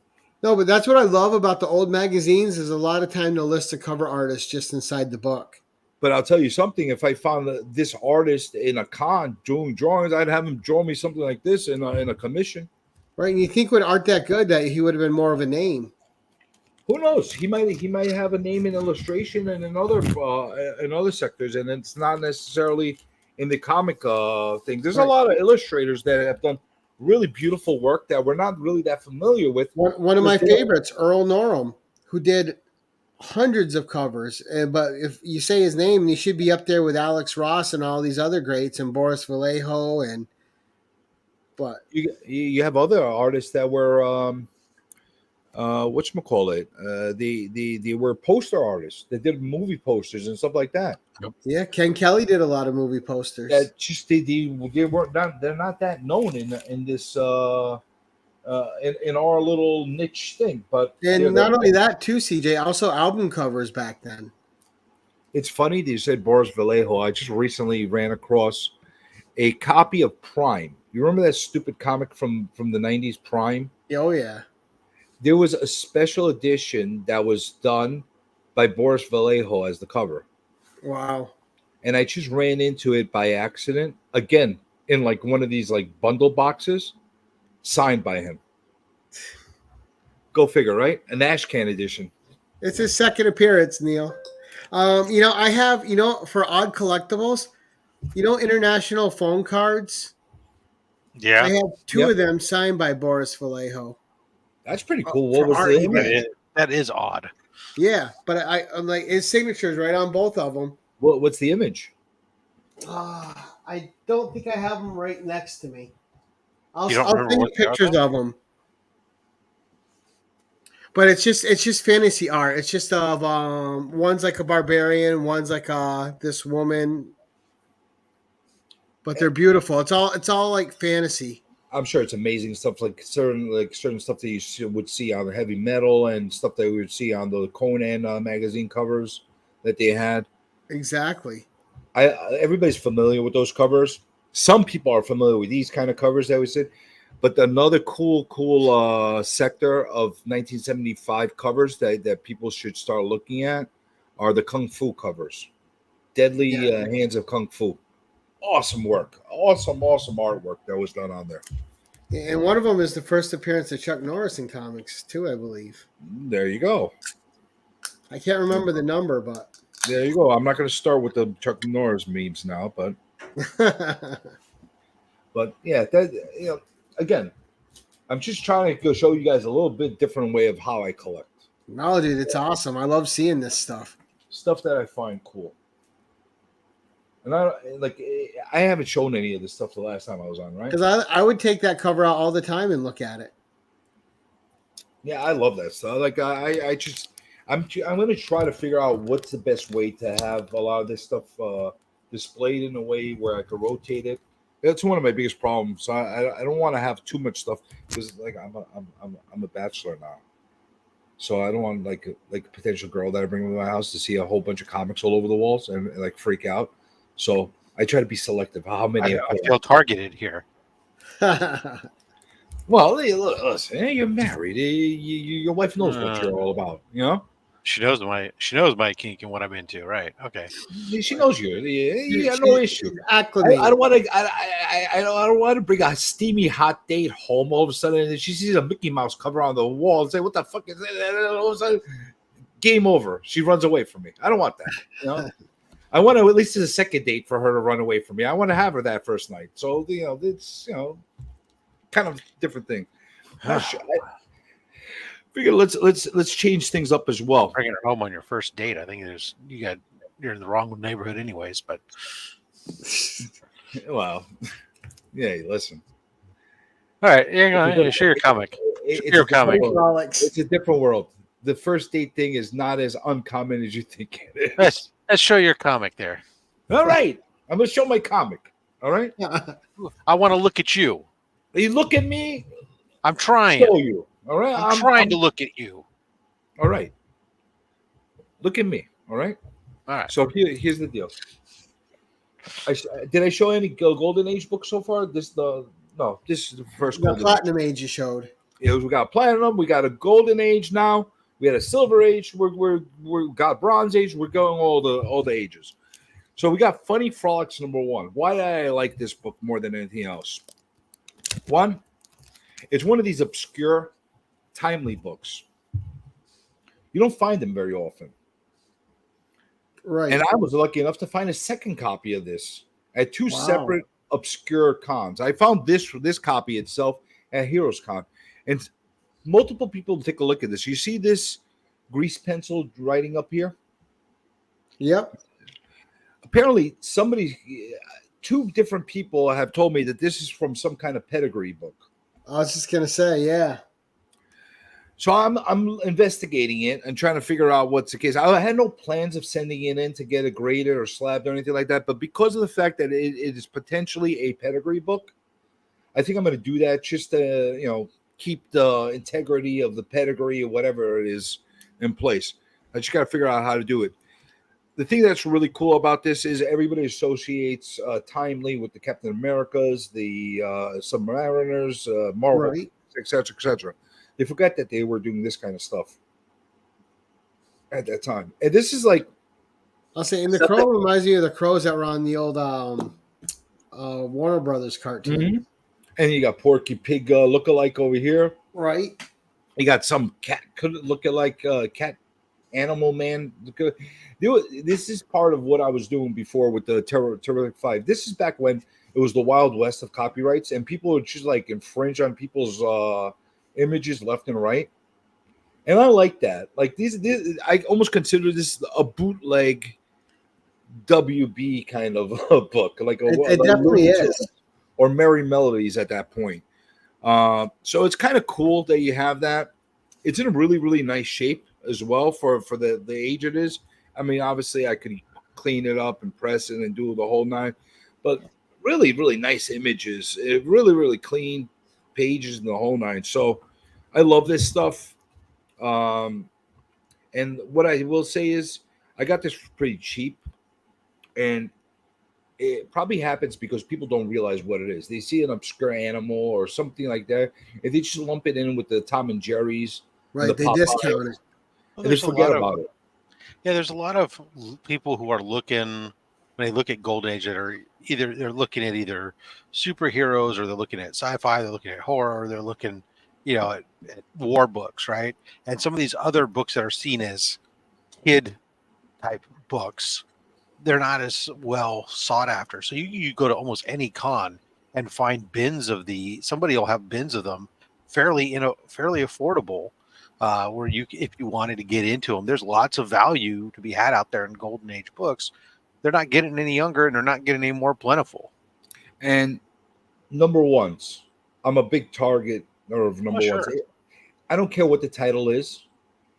No, but that's what I love about the old magazines is a lot of time to list the cover artist just inside the book. But I'll tell you something. If I found this artist in a con doing drawings, I'd have him draw me something like this in a commission. Right, and you think with art that good that he would have been more of a name. Who knows? He might have a name in illustration and in other sectors, and it's not necessarily in the comic thing. There's a lot of illustrators that have done really beautiful work that we're not really that familiar with. One of my favorites, Earl Norham, who did hundreds of covers. But if you say his name, he should be up there with Alex Ross and all these other greats and Boris Vallejo. But you have other artists that were whatchamacallit? They were poster artists that did movie posters and stuff like that. Yep. Yeah, Ken Kelly did a lot of movie posters. That just they're not that known in this in our little niche thing. But not only that too, CJ, also album covers back then. It's funny that you said Boris Vallejo. I just recently ran across a copy of Prime. You remember that stupid comic from the 90s, Prime? Oh yeah. There was a special edition that was done by Boris Vallejo as the cover. Wow. And I just ran into it by accident, again, in like one of these like bundle boxes, signed by him. Go figure, right? An ash can edition. It's his second appearance, Neil. I have, for odd collectibles, international phone cards. Yeah. I have two of them signed by Boris Vallejo. That's pretty cool. What was the image? That is odd. Yeah, but I'm like his signature's right on both of them. What's the image? I don't think I have them right next to me. I'll You don't send remember you what they are, pictures though? of them. But it's just fantasy art. It's just of one's like a barbarian, one's like this woman. But they're beautiful. It's all like fantasy. I'm sure it's amazing stuff, like certain stuff that you would see on the heavy metal and stuff that we would see on the Conan magazine covers that they had. Exactly. Everybody's familiar with those covers. Some people are familiar with these kind of covers that we said. But another cool sector of 1975 covers that people should start looking at are the Kung Fu covers. Deadly Hands of Kung Fu. Awesome work. Awesome artwork that was done on there. And one of them is the first appearance of Chuck Norris in comics too, I believe. There you go. I can't remember the number, but There you go. I'm not going to start with the Chuck Norris memes now, but yeah, that again, I'm just trying to go show you guys a little bit different way of how I collect. No, dude, it's awesome. I love seeing this stuff. Stuff that I find cool. And I haven't shown any of this stuff the last time I was on, right? Because I would take that cover out all the time and look at it. Yeah, I love that stuff. Like I'm going to try to figure out what's the best way to have a lot of this stuff displayed in a way where I could rotate it. That's one of my biggest problems. I don't want to have too much stuff because like I'm a bachelor now, so I don't want like a potential girl that I bring into my house to see a whole bunch of comics all over the walls and like freak out. So I try to be selective. How many? I feel targeted here. Well, listen, you're married. Your wife knows what you're all about. You know. She knows my kink and what I'm into, right? Okay. She knows you. You got no issue. I don't want to. I don't want to bring a steamy hot date home all of a sudden, and she sees a Mickey Mouse cover on the wall and say, "What the fuck is that?" And all of a sudden, game over. She runs away from me. I don't want that. You know. I want to at least as a second date for her to run away from me. I want to have her that first night. So it's kind of different thing. I figure let's change things up as well. Bringing her home on your first date, I think you're in the wrong neighborhood, anyways. But well, yeah. Listen. All right, you're gonna share your comic. It's a different world. The first date thing is not as uncommon as you think it is. Let's show your comic there. All right, I'm gonna show my comic. All right. I want to look at you. You look at me. I'm trying. Show you. All right. I'm trying to look at you. All right. Look at me. All right. All right. So here's the deal. Did I show any Golden Age books so far? This is the first Golden Platinum Age you showed. We got Platinum. We got a Golden Age now. We had a Silver Age. We got Bronze Age. We're going all the ages. So we got Funny Frolics #1. Why did I like this book more than anything else? One, it's one of these obscure, timely books. You don't find them very often. Right. And I was lucky enough to find a second copy of this at two separate obscure cons. I found this copy itself at Heroes Con. And multiple people take a look at this. You see this grease pencil writing up here? Yep. Apparently, two different people have told me that this is from some kind of pedigree book. I was just gonna say, yeah. So I'm investigating it and trying to figure out what's the case. I had no plans of sending it in to get it graded or slabbed or anything like that. But because of the fact that it is potentially a pedigree book, I think I'm going to do that just to keep the integrity of the pedigree or whatever it is in place. I just got to figure out how to do it. The thing that's really cool about this is everybody associates Timely with the Captain Americas, the Submariners, Marvel, right, etc., etc. They forgot that they were doing this kind of stuff at that time. And this is like, I'll say, and the Crow reminds me of the crows that were on the old Warner Brothers cartoon. Mm-hmm. And you got Porky Pig look-alike over here. Right. You got some cat look-alike cat animal man. This is part of what I was doing before with the Terrific 5. This is back when it was the Wild West of copyrights, and people would just like infringe on people's images left and right. And I like that. Like these I almost consider this a bootleg WB kind of a book. Like it definitely is. Or Merry Melodies at that point. So it's kind of cool that you have that. It's in a really, really nice shape as well for the age it is. I mean, obviously I could clean it up and press it and do the whole nine, but really, really nice images. It really, really clean pages in the whole nine. So I love this stuff. And what I will say is I got this pretty cheap, and it probably happens because people don't realize what it is. They see an obscure animal or something like that, and they just lump it in with the Tom and Jerry's and the Right. They discount it. Popeyes, Well, and they forget about it. yeah, there's a lot of people who are looking when they look at Golden Age that are they're looking at either superheroes or they're looking at sci-fi, they're looking at horror, they're looking, at war books, right? And some of these other books that are seen as kid type books, they're not as well sought after. So you go to almost any con and find bins of somebody will have bins of them fairly affordable, where if you wanted to get into them, there's lots of value to be had out there in Golden Age books. They're not getting any younger and they're not getting any more plentiful. And number ones, I'm a big target of number sure. ones. I don't care what the title is.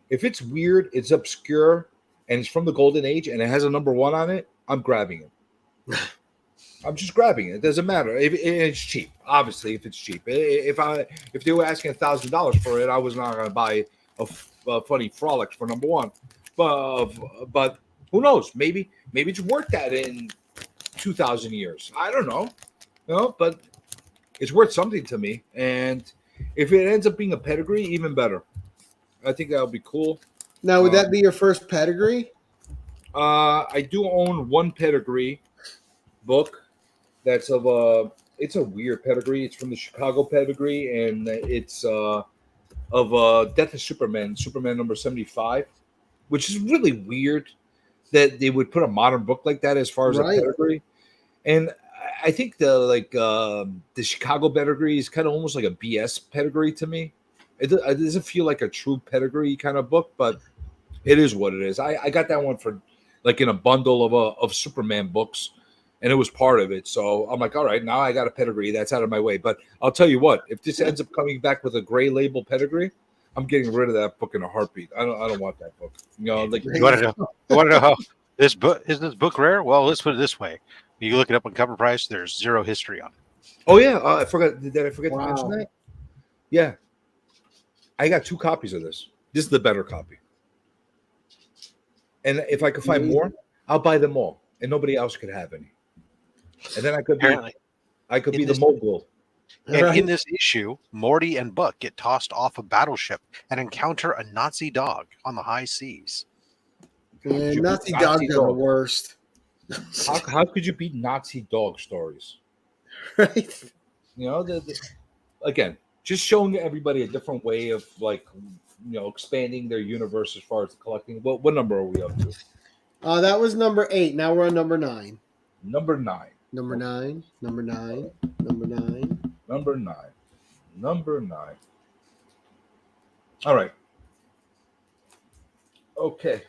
If it's weird, it's obscure, and it's from the Golden Age, and it has a number one on it, I'm grabbing it. I'm just grabbing it. It doesn't matter if it's cheap. Obviously, if it's cheap, if they were asking $1,000 for it, I was not going to buy a funny frolic for number one. But who knows? Maybe it's worth that in 2,000 years. I don't know. But it's worth something to me. And if it ends up being a pedigree, even better. I think that would be cool. Now, would that be your first pedigree? I do own one pedigree book. That's it's a weird pedigree. It's from the Chicago pedigree, and it's of Death of Superman number 75, which is really weird that they would put a modern book like that as far as a pedigree. And I think the Chicago pedigree is kind of almost like a BS pedigree to me. It doesn't feel like a true pedigree kind of book, but it is what it is. I got that one for like in a bundle of Superman books, and it was part of it. So I'm like, all right, now I got a pedigree that's out of my way. But I'll tell you what, if this ends up coming back with a gray label pedigree, I'm getting rid of that book in a heartbeat. I don't want that book. You want to know how this book is this book rare? Well, let's put it this way: you look it up on cover price. There's zero history on it. Oh yeah, I forgot. Did I forget to mention that? Yeah, I got 2 copies of this. This is the better copy. And if I could find more, I'll buy them all, and nobody else could have any. And then I could be the mogul. And in this issue, Morty and Buck get tossed off a battleship and encounter a Nazi dog on the high seas. And Nazi dogs are the worst. How could you beat Nazi dog stories? Right. Again, just showing everybody a different way of expanding their universe as far as collecting. What number are we up to? That was number 8. Now we're on number 9. Number 9. Number 9. Number 9. Number 9. Number 9. Number 9. All right. Okay.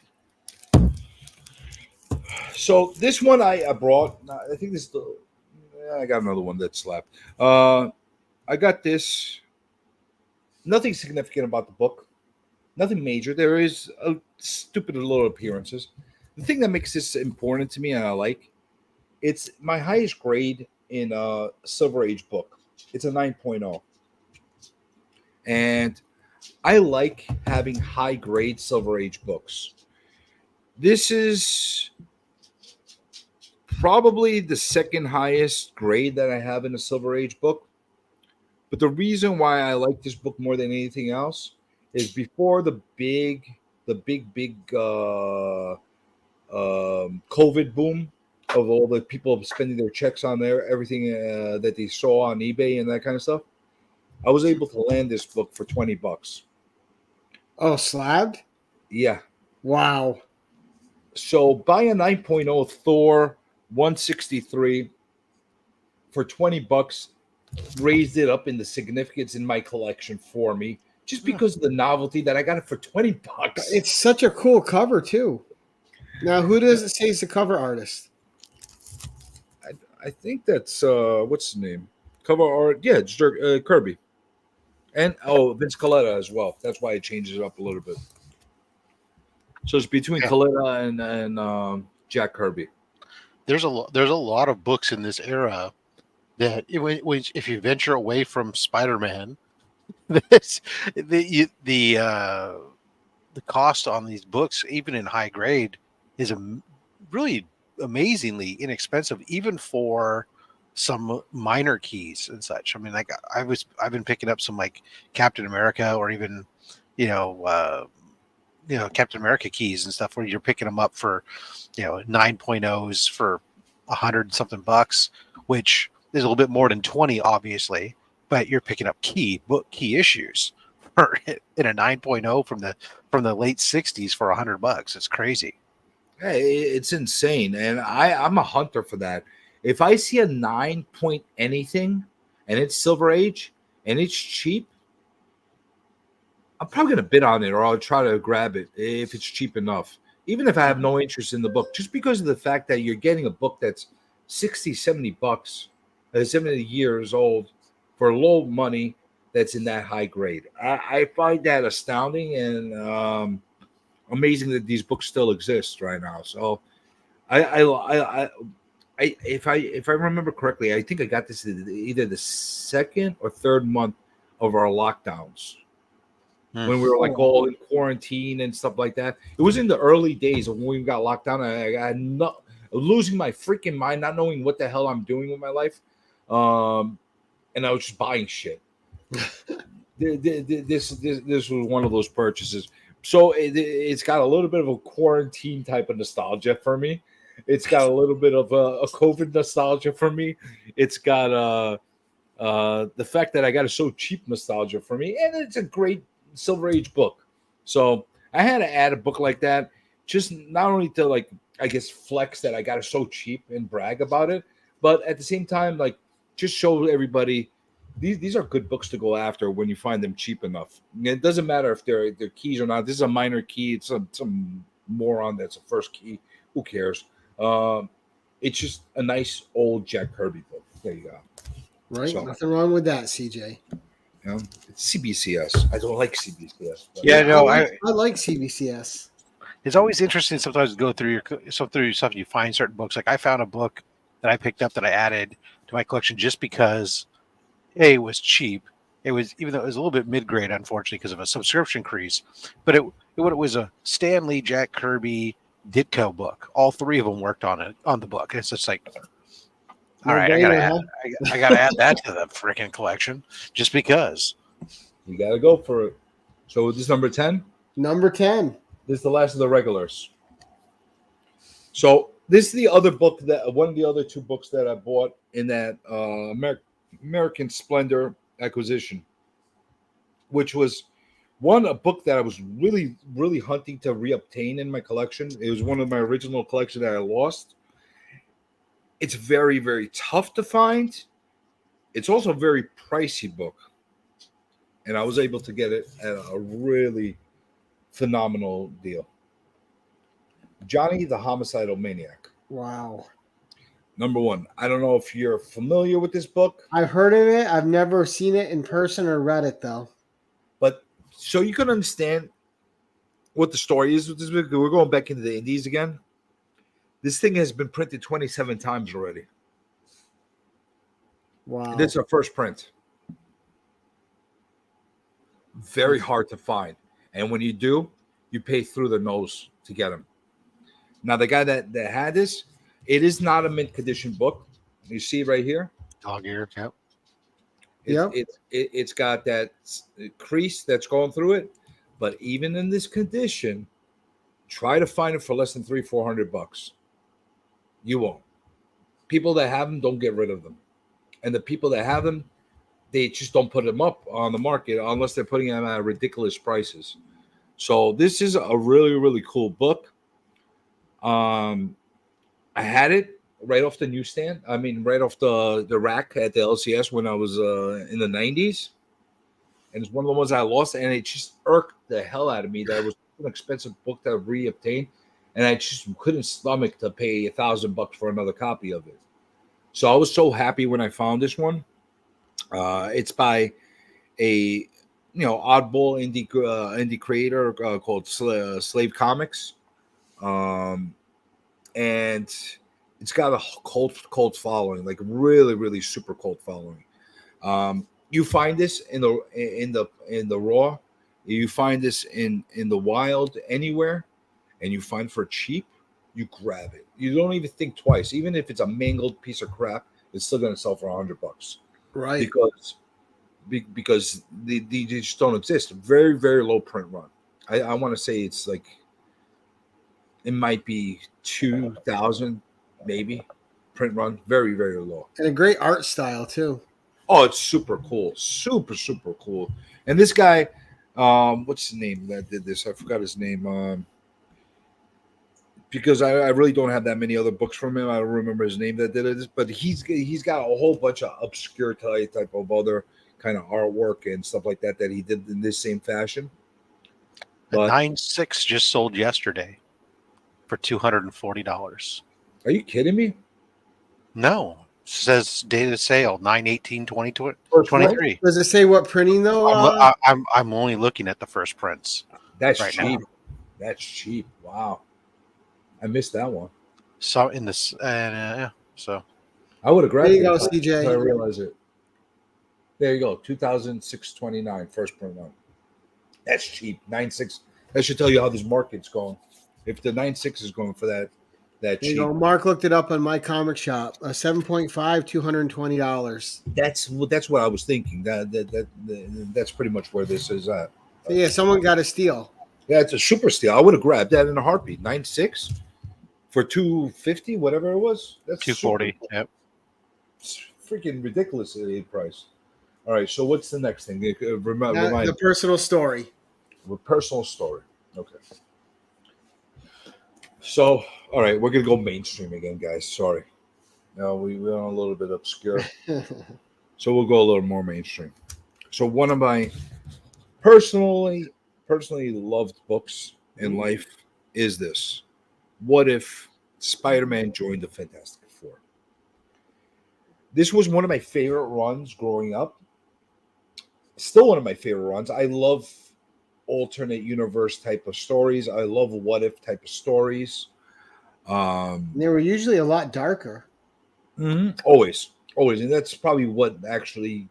So this one I brought. I think this. I got another one that slapped. I got this. Nothing significant about the book. Nothing major. There is a stupid little appearances. The thing that makes this important to me and I like, it's my highest grade in a Silver Age book. It's a 9.0. And I like having high grade Silver Age books. This is probably the second highest grade that I have in a Silver Age book. But the reason why I like this book more than anything else is before the big COVID boom of all the people spending their checks on everything that they saw on eBay and that kind of stuff, I was able to land this book for $20. Oh, slabbed? Yeah. Wow. So buy a 9.0 Thor 163 for $20, raised it up in the significance in my collection for me, just because of the novelty that I got it for $20. It's such a cool cover too. Now, who does it say is the cover artist? I think that's what's his name? Cover art, yeah, it's Kirby, and Vince Coletta as well. That's why it changes it up a little bit. So it's between Coletta and Jack Kirby. There's a lot of books in this era that if you venture away from Spider-Man, the cost on these books, even in high grade, is really amazingly inexpensive, even for some minor keys and such. I mean, like I've been picking up some like Captain America or even, you know, uh, Captain America keys and stuff where you're picking them up for, 9.0s for 100 something bucks, which is a little bit more than 20, obviously, but you're picking up key issues for in a 9.0 from the late 60s for $100. It's crazy. Hey, it's insane, and I'm a hunter for that. If I see a 9 point anything and it's Silver Age and it's cheap, I'm probably gonna bid on it, or I'll try to grab it if it's cheap enough. Even if I have no interest in the book, just because of the fact that you're getting a book that's 60, 70 bucks, 70 years old for low money that's in that high grade. I find that astounding and amazing that these books still exist right now. So if I remember correctly, I think I got this either the second or third month of our lockdowns when we were like all in quarantine and stuff like that. It was in the early days of when we got locked down. I had losing my freaking mind, not knowing what the hell I'm doing with my life, and I was just buying shit. This was one of those purchases. So it's got a little bit of a quarantine type of nostalgia for me. It's got a little bit of a COVID nostalgia for me. It's got the fact that I got it so cheap nostalgia for me, and it's a great Silver Age book. So I had to add a book like that, just not only to like, I guess, flex that I got it so cheap and brag about it, but at the same time, like, just show everybody these are good books to go after when you find them cheap enough. It doesn't matter if they're keys or not. This is a minor key. It's some moron that's a first key. Who cares? It's just a nice old Jack Kirby book. There you go. Right. So, nothing wrong with that, CJ. It's CBCS. I don't like CBCS. Yeah, no, I like CBCS. It's always interesting sometimes to go through your stuff and you find certain books. Like I found a book that I picked up that I added to my collection just because it was cheap. It was, even though it was a little bit mid-grade, unfortunately, because of a subscription increase, but it was a Stan Lee, Jack Kirby, Ditko book. All three of them worked on the book. It's just like, all right, I gotta add that to the freaking collection just because. You gotta go for it. So this is number 10? Number 10. This is the last of the regulars. So this is the other book that one of the other two books that I bought in that American Splendor acquisition, which was a book that I was really, really hunting to reobtain in my collection. It was one of my original collection that I lost. It's very, very tough to find. It's also a very pricey book. And I was able to get it at a really phenomenal deal. Johnny the Homicidal Maniac. Wow. Number one. I don't know if you're familiar with this book. I've heard of it. I've never seen it in person or read it, though. But so you can understand what the story is with this book. We're going back into the Indies again. This thing has been printed 27 times already. Wow. This is our first print. Very hard to find. And when you do, you pay through the nose to get them. Now, the guy that had this, it is not a mint condition book. You see right here? Dog ear, yep. It's got that crease that's going through it. But even in this condition, try to find it for less than $300-400. You won't. People that have them don't get rid of them. And the people that have them, they just don't put them up on the market unless they're putting them at ridiculous prices. So this is a really, really cool book. I had it right off the newsstand. I mean, right off the rack at the LCS when I was in the 90s. And it's one of the ones I lost, and it just irked the hell out of me that it was an expensive book to reobtain, and I just couldn't stomach to pay $1,000 for another copy of it. So I was so happy when I found this one. It's by a oddball indie creator called Slave Comics, and it's got a cult following, like really, really super cult following. You find this in the raw, you find this in the wild anywhere, and you find for cheap. you grab it. You don't even think twice. Even if it's a mangled piece of crap, it's still going to sell for $100 Right. because they just don't exist. Very, very low print run. I want to say it's like it might be 2,000 maybe print run. Very, very low. And a great art style too. Oh, it's super cool. Super, super cool. And this guy, what's his name that did this? I forgot his name. Because I really don't have that many other books from him. I don't remember his name that did it. But he's got a whole bunch of obscure type of other kind of artwork and stuff like that he did in this same fashion. But 9.6 just sold yesterday for $240. Are you kidding me? No. Says date of sale 9/18/2023. Does it say what printing though? I'm only looking at the first prints. That's right cheap. now. That's cheap. Wow. I missed that one. So in this so I would have grabbed there you it go, CJ. I realized it. There you go. 2006-29 first print one. That's cheap. 9.6. That should tell you how this market's going. If the 9.6 is going for that There cheap. you go. Mark looked it up on my comic shop. 7.5, $220. That's what I was thinking. That's pretty much where this is at. So yeah, someone got a steal. Yeah, it's a super steal. I would have grabbed that in a heartbeat. 9.6 for $250, whatever it was. That's $240. Yep. It's freaking ridiculous price. All right, so what's the next thing? Remind The personal story. Personal story. Okay. So, all right, we're gonna go mainstream again, guys. Sorry. No, we went a little bit obscure. So we'll go a little more mainstream. So one of my personally loved books in life is this. What if Spider-Man joined the Fantastic Four? This was one of my favorite runs growing up. Still one of my favorite runs. I love alternate universe type of stories. I love what if type of stories. They were usually a lot darker. Always, and that's probably what actually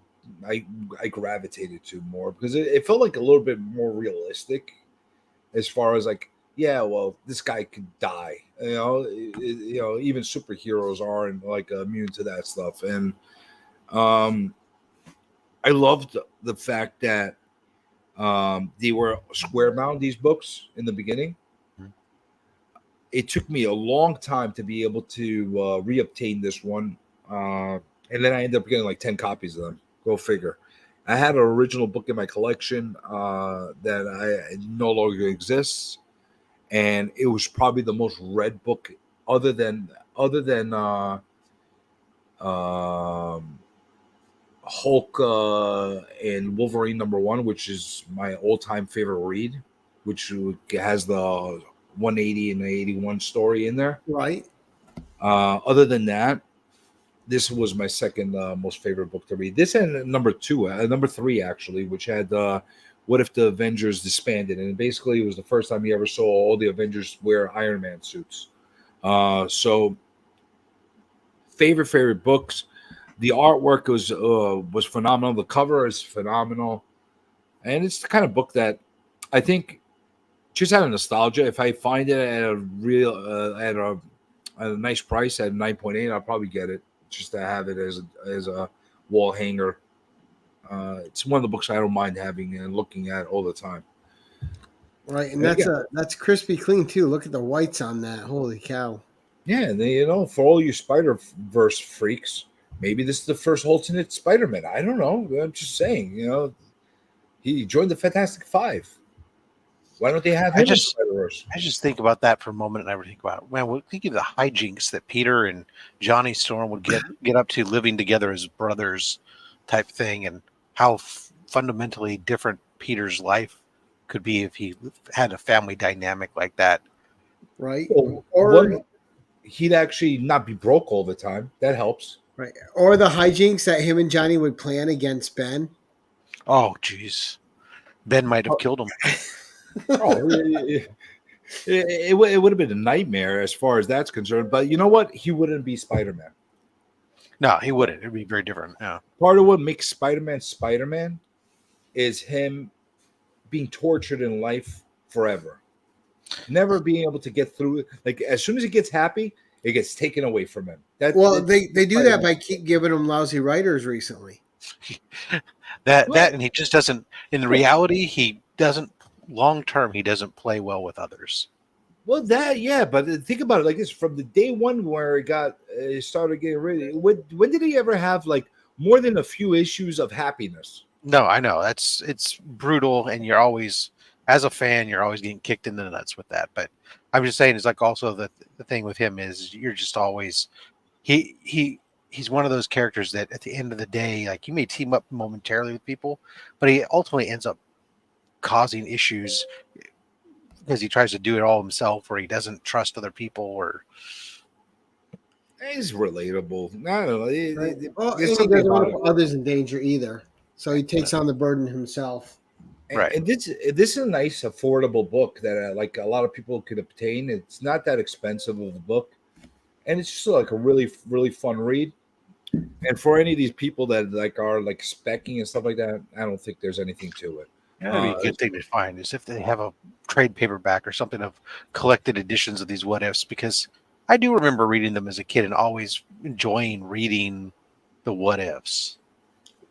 I gravitated to more because it felt like a little bit more realistic, as far as like, yeah, well, this guy could die. Even superheroes aren't like immune to that stuff, and I loved the fact that they were square bound, these books in the beginning. It took me a long time to be able to reobtain this one. And then I ended up getting like 10 copies of them. Go figure. I had an original book in my collection that I no longer exists. And it was probably the most read book other than Hulk and Wolverine #1, which is my all-time favorite read, which has the 180 and the 81 story in there. Right. Other than that, this was my second most favorite book to read. This and number 3 actually, which had what if the Avengers disbanded, and basically it was the first time you ever saw all the Avengers wear Iron Man suits. So favorite books. The artwork was phenomenal. The cover is phenomenal, and it's the kind of book that I think just out of nostalgia, if I find it at a nice price at 9.8, I'll probably get it just to have it as a wall hanger. It's one of the books I don't mind having and looking at all the time. Right, and that's crispy clean too. Look at the whites on that. Holy cow! Yeah, and for all you Spider-Verse freaks, maybe this is the first alternate Spider-Man. I don't know. I'm just saying. He joined the Fantastic Five. Why don't they have him in Spider-Verse? I just think about that for a moment, and I think about, man, we think of the hijinks that Peter and Johnny Storm would get up to living together as brothers, type thing, and how fundamentally different Peter's life could be if he had a family dynamic like that. Right, or he'd actually not be broke all the time. That helps. Right, or the hijinks that him and Johnny would plan against Ben. Oh, geez, Ben might have killed him. It would have been a nightmare as far as that's concerned. But you know what? He wouldn't be Spider-Man. No, he wouldn't. It'd be very different. Yeah. Part of what makes Spider-Man Spider-Man is him being tortured in life forever. never being able to get through. Like as soon as he gets happy, it gets taken away from him. Well, they do that by keep giving him lousy writers recently. That and he just doesn't. In the reality, he doesn't. Long term, he doesn't play well with others. Well, but think about it like this: from the day one where it started getting ready. When did he ever have like more than a few issues of happiness? No, I know it's brutal, and you're always, as a fan, you're always getting kicked in the nuts with that. But I'm just saying, it's like also the thing with him is you're just always he's one of those characters that at the end of the day, like you may team up momentarily with people, but he ultimately ends up causing issues because he tries to do it all himself, or he doesn't trust other people, or He's relatable. I don't know. Right? Well, There's he something doesn't about want to it. put others in danger either, so he takes on the burden himself. Right. And this is a nice, affordable book that like a lot of people could obtain. It's not that expensive of a book, and it's just like a really, really fun read. And for any of these people that like are like specking and stuff like that, I don't think there's anything to it. that'd be a good thing to find is if they have a trade paperback or something of collected editions of these what ifs, because I do remember reading them as a kid and always enjoying reading the what ifs.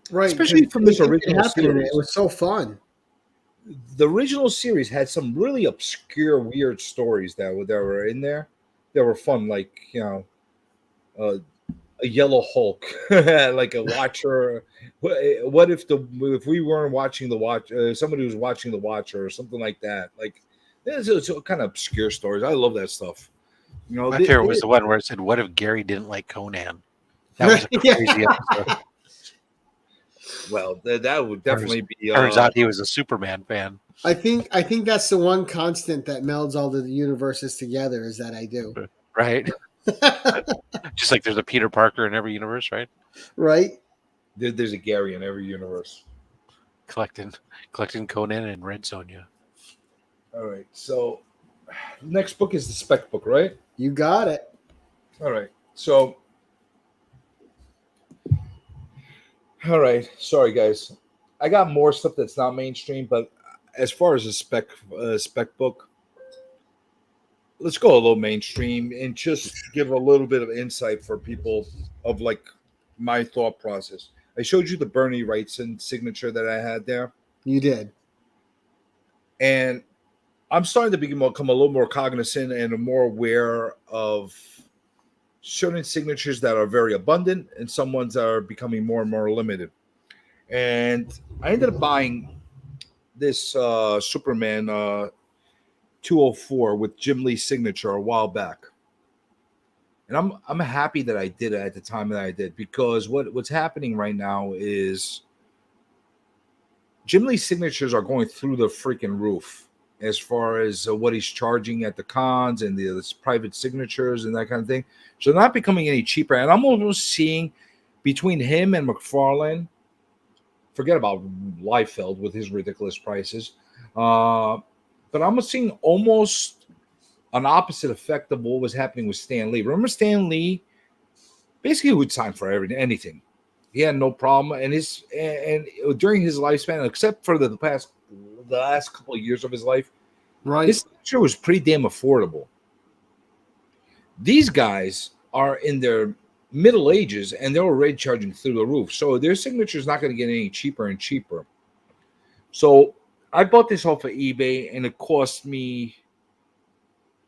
Right, Especially 'cause from this anything original could happen in it. series. It was so fun. The original series had some really obscure, weird stories that were in there that were fun, like a yellow Hulk, like a Watcher. What if we weren't watching the Watch? Somebody was watching the Watcher or something like that. Like there's kind of obscure stories. I love that stuff. My favorite was the one where it said, "What if Gary didn't like Conan?" That was a crazy episode. Well, that would definitely be. Turns out he was a Superman fan. I think that's the one constant that melds all the universes together is that I do. Right? Just like there's a Peter Parker in every universe, right? Right? There's a Gary in every universe. Collecting Conan and Red Sonja. All right. So next book is the spec book, right? You got it. All right. So all right. Sorry, guys. I got more stuff that's not mainstream, but as far as a spec book, let's go a little mainstream and just give a little bit of insight for people of like my thought process. I showed you the Bernie Wrightson signature that I had there. You did. And I'm starting to become a little more cognizant and more aware of certain signatures that are very abundant and some ones that are becoming more and more limited. And I ended up buying this Superman 204 with Jim Lee's signature a while back. And I'm happy that I did it at the time that I did, because what's happening right now is Jim Lee's signatures are going through the freaking roof as far as what he's charging at the cons and the private signatures and that kind of thing. So they're not becoming any cheaper. And I'm almost seeing between him and McFarlane, forget about Liefeld with his ridiculous prices, but I'm seeing almost an opposite effect of what was happening with Stan Lee. Remember Stan Lee basically would sign for anything. He had no problem, and during his lifespan, except for the last couple of years of his life, Right. his signature was pretty damn affordable. These guys are in their middle ages, and they're already charging through the roof. So their signature is not going to get any cheaper and cheaper. So I bought this off of eBay, and it cost me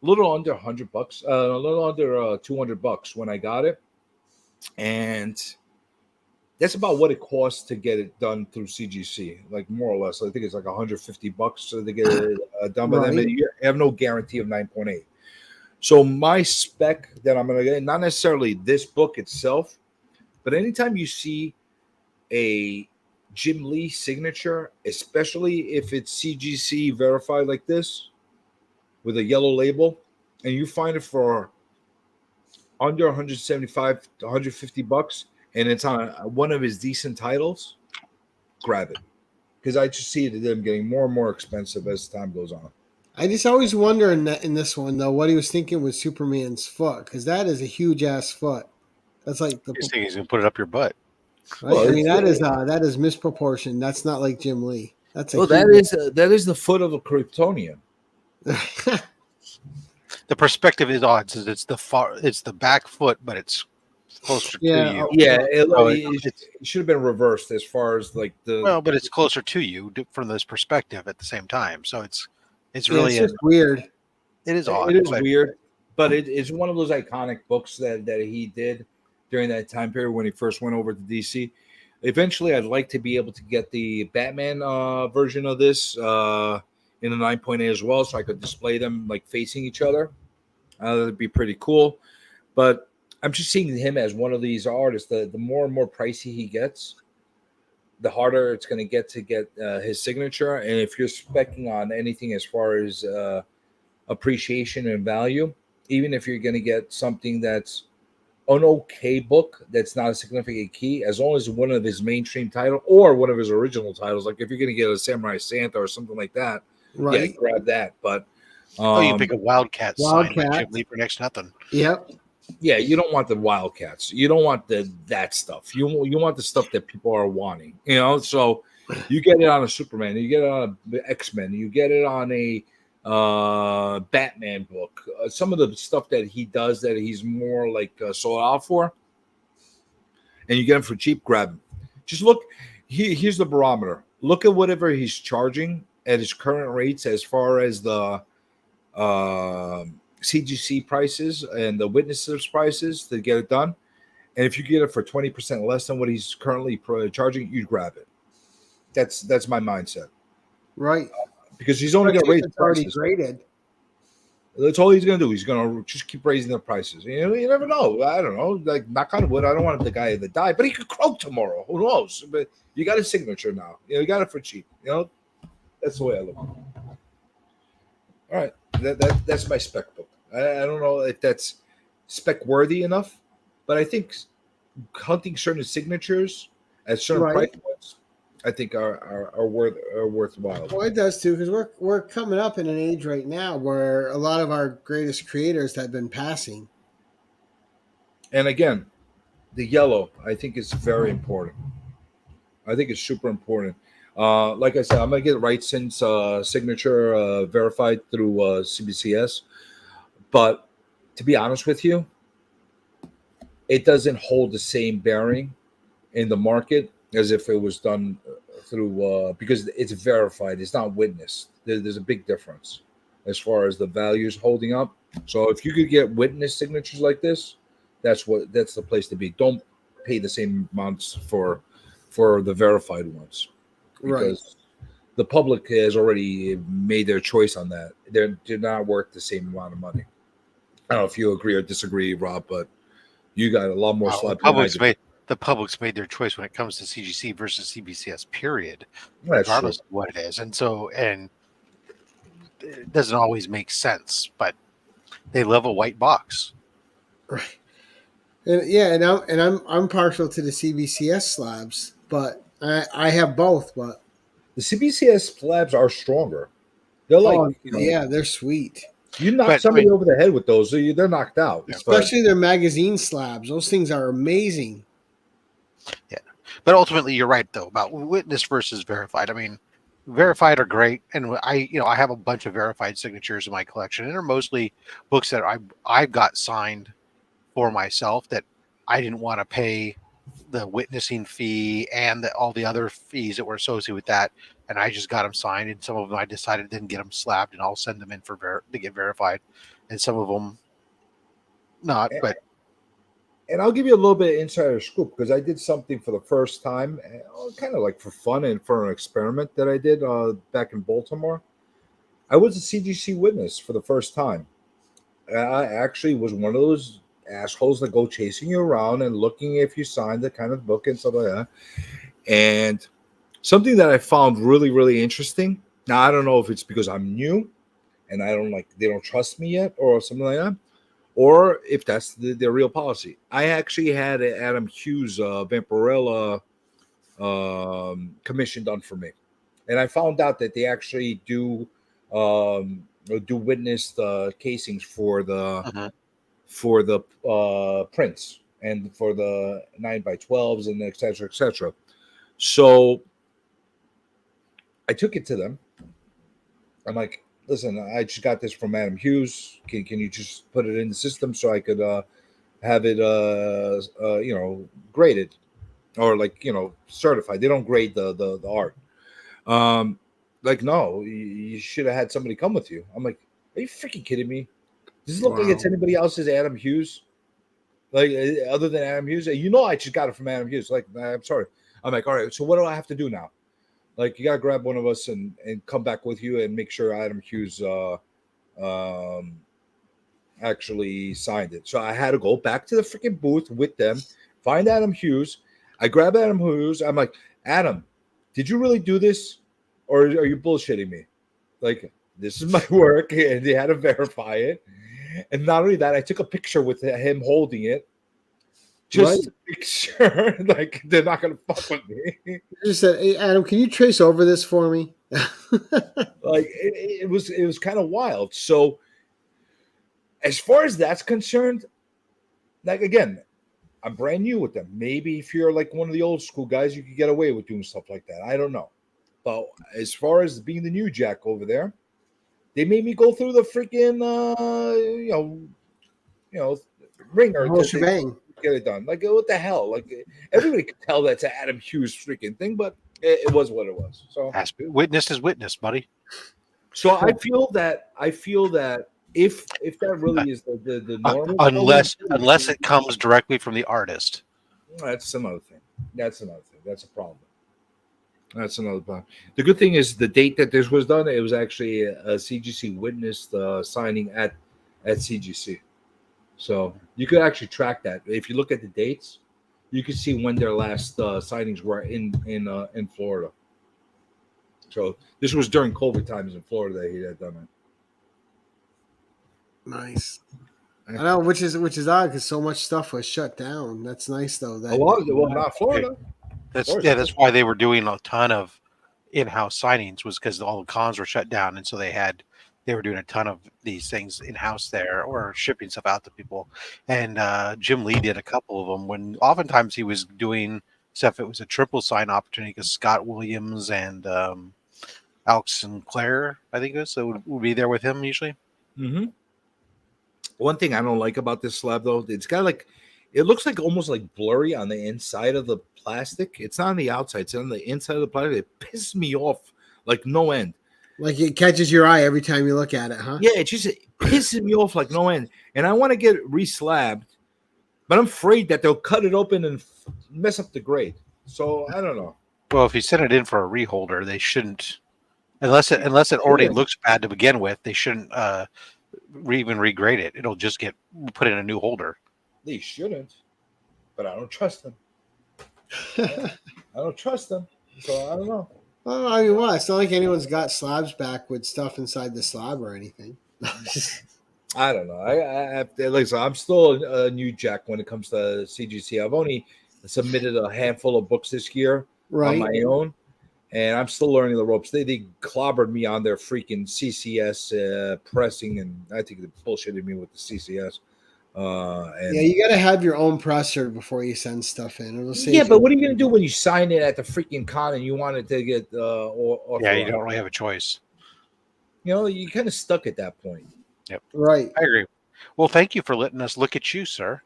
a little under $100, a little under $200 when I got it, and that's about what it costs to get it done through CGC, like more or less. I think it's like $150 to get it done. But then you have no guarantee of 9.8. So my spec that I'm going to get, not necessarily this book itself, but anytime you see a Jim Lee signature, especially if it's CGC verified like this with a yellow label, and you find it for under 175 to $150, and it's on one of his decent titles, grab it. Because I just see them getting more and more expensive as time goes on. I just always wonder in this one though what he was thinking with Superman's foot, because that is a huge ass foot. That's like the. He's thinking he's gonna put it up your butt. Right? Well, I mean that is misproportioned. That's not like Jim Lee. That's that is the foot of a Kryptonian. the perspective is odd. It's the back foot, but it's closer to Yeah, you. Yeah, So it should have been reversed as far as like the. but it's closer to you from this perspective at the same time. So it's it's really just weird. it is It odd. is But weird, but it's one of those iconic books that he did during that time period when he first went over to DC. Eventually, I'd like to be able to get the Batman version of this in the 9.8 as well, so I could display them like facing each other. That'd be pretty cool. But I'm just seeing him as one of these artists. The more and more pricey he gets, the harder it's going to get his signature. And if you're specking on anything as far as appreciation and value, even if you're going to get something that's an okay book that's not a significant key, as long as one of his mainstream title or one of his original titles, like if you're going to get a Samurai Santa or something like that, Right. yeah, you grab that. But you pick a Wildcat sign by Jim Lee for next to nothing. Yep. yeah, you don't want the Wildcats. You don't want that stuff. You want the stuff that people are wanting. So you get it on a Superman, you get it on a X-Men, you get it on a Batman book. Some of the stuff that he does that he's more like sold out for, and you get him for cheap. Grab him. Just look. Here's the barometer. Look at whatever he's charging at his current rates as far as the CGC prices and the witnesses prices to get it done. And if you get it for 20% less than what he's currently charging, you'd grab it. That's my mindset. Right. Because he's only going to raise the already prices. graded. That's all he's going to do. He's going to just keep raising the prices. You never know. I don't know. Like, knock on wood, I don't want the guy to die, but he could croak tomorrow. Who knows? But you got his signature now. You got it for cheap. That's the way I look at it. All right. That's my spec book. I don't know if that's spec worthy enough, but I think hunting certain signatures at certain price points, I think are worthwhile. Well, it does too, because we're coming up in an age right now where a lot of our greatest creators have been passing. And again, the yellow, I think, is very important. I think it's super important. Like I said, I'm gonna get Wrightson's signature verified through CBCS, but to be honest with you, it doesn't hold the same bearing in the market as if it was done through because it's verified. It's not witnessed. There's a big difference as far as the values holding up. So if you could get witness signatures like this, that's the place to be. Don't pay the same amounts for the verified ones, because the public has already made their choice on that. They're not worth the same amount of money. I don't know if you agree or disagree, Rob, but you got a lot more slap. The public's made their choice when it comes to CGC versus CBCS, period, That's regardless true. of what it is. And it doesn't always make sense, but they love a white box. Right. And I'm partial to the CBCS slabs, but I have both. But the CBCS slabs are stronger. They're like, they're sweet. You knock somebody over the head with those, they're knocked out. Especially their magazine slabs. Those things are amazing. Yeah. But ultimately, you're right, though, about witness versus verified. I mean, verified are great. And I have a bunch of verified signatures in my collection. And they're mostly books that I've got signed for myself that I didn't want to pay the witnessing fee and all the other fees that were associated with that. And I just got them signed, and some of them I decided didn't get them slabbed, and I'll send them in to get verified, and some of them not. And I'll give you a little bit of insider scoop, because I did something for the first time, kind of like for fun and for an experiment that I did back in Baltimore. I was a CGC witness for the first time. I actually was one of those assholes that go chasing you around and looking if you signed the kind of book and stuff like that. And something that I found really, really interesting. Now, I don't know if it's because I'm new and they don't trust me yet or something like that, or if that's their real policy. I actually had an Adam Hughes Vampirella commission done for me. And I found out that they actually do witness the casings for the prints and for the 9x12s and et cetera, et cetera. So I took it to them. I'm like, listen, I just got this from Adam Hughes. Can you just put it in the system so I could have it graded or certified. They don't grade the art. Like, no, you should have had somebody come with you. I'm like, are you freaking kidding me? Does it look like it's anybody else's Adam Hughes? Like, other than Adam Hughes? I just got it from Adam Hughes. Like, I'm sorry. I'm like, all right, so what do I have to do now? Like, you got to grab one of us and come back with you and make sure Adam Hughes actually signed it. So I had to go back to the freaking booth with them, find Adam Hughes. I grab Adam Hughes. I'm like, Adam, did you really do this? Or are you bullshitting me? Like, this is my work, and they had to verify it. And not only that, I took a picture with him holding it, just to make sure, like, they're not gonna fuck with me. You just said, "Hey, Adam, can you trace over this for me?" Like, it was kind of wild. So, as far as that's concerned, like, again, I'm brand new with them. Maybe if you're like one of the old school guys, you could get away with doing stuff like that. I don't know. But as far as being the new Jack over there, they made me go through the freaking ringer Whole to shebang. get it done. Like, what the hell? Like, everybody could tell that's an Adam Hughes freaking thing, but it was what it was. So Witness is witness, buddy. So I feel that if that really is the normal, unless it comes directly from the artist. That's another thing. That's a problem. That's another problem. The good thing is the date that this was done, it was actually a CGC witnessed signing at CGC. So you could actually track that. If you look at the dates, you can see when their last signings were in Florida. So this was during COVID times in Florida that he had done it. Nice. I know, which is odd because so much stuff was shut down. That's nice though. That not Florida. That's why they were doing a ton of in-house signings, was because all the cons were shut down, and so they were doing a ton of these things in-house there or shipping stuff out to people. And Jim Lee did a couple of them when oftentimes he was doing stuff. It was a triple sign opportunity because Scott Williams and Alex Sinclair, I think it was, so would be there with him usually. Mm-hmm. One thing I don't like about this slab though, it's got like, it looks like almost like blurry on the inside of the plastic. It's not on the outside; it's on the inside of the plastic. It pisses me off like no end. Like it catches your eye every time you look at it, huh? Yeah, it pisses me off like no end. And I want to get it reslabbed, but I'm afraid that they'll cut it open and mess up the grade. So I don't know. Well, if you send it in for a reholder, they shouldn't, unless it already looks bad to begin with. They shouldn't even regrade it. It'll just get put in a new holder. They shouldn't, but I don't trust them. I don't trust them, so I don't know. Well, I mean, what? It's not like anyone's got slabs back with stuff inside the slab or anything. I don't know. Listen, I'm still a new Jack when it comes to CGC. I've only submitted a handful of books this year on my own, and I'm still learning the ropes. They clobbered me on their freaking CCS pressing, and I think they bullshitted me with the CCS. Yeah, you got to have your own presser before you send stuff in. But what are you going to do when you sign it at the freaking con and you want it to get yeah, you don't really have a choice. You know, you're kind of stuck at that point. Yep. Right. I agree. Well, thank you for letting us look at you, sir.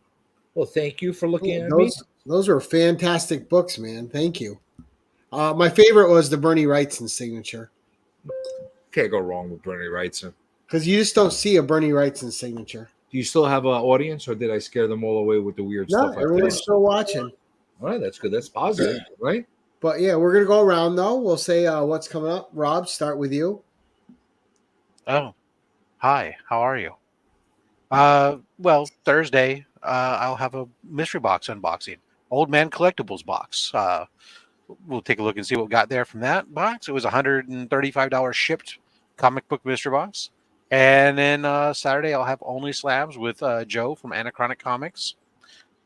Well, thank you for looking at me. Those were fantastic books, man. Thank you. My favorite was the Bernie Wrightson signature. Can't go wrong with Bernie Wrightson. Because you just don't see a Bernie Wrightson signature. Do you still have an audience, or did I scare them all away with the weird stuff? No, everyone's still watching. All right, that's good. That's positive, right? But yeah, we're gonna go around though. We'll say what's coming up. Rob, start with you. Oh, hi. How are you? Well, Thursday, I'll have a mystery box unboxing. Old Man Collectibles box. We'll take a look and see what we got there from that box. It was $135 shipped comic book mystery box. And then Saturday, I'll have Only Slabs with Joe from Anachronic Comics.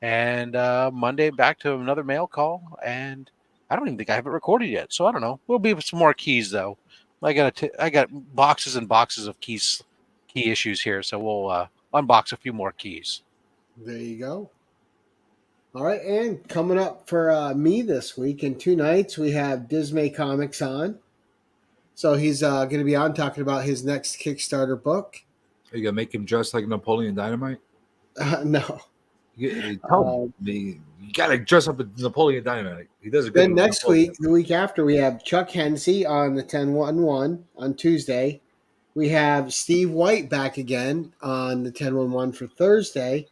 And Monday, back to another mail call. And I don't even think I have it recorded yet. So I don't know. We'll be with some more keys, though. I got boxes and boxes of key issues here. So we'll unbox a few more keys. There you go. All right. And coming up for me this week in 2 nights, we have Dismay Comics on. So he's going to be on talking about his next Kickstarter book. Are you gonna make him dress like Napoleon Dynamite? No. Tell him you gotta dress up as Napoleon Dynamite. He does a good. Then next week, the week after, we have Chuck Hensey on the 10-1-1 on Tuesday. We have Steve White back again on the 10-1-1 for Thursday.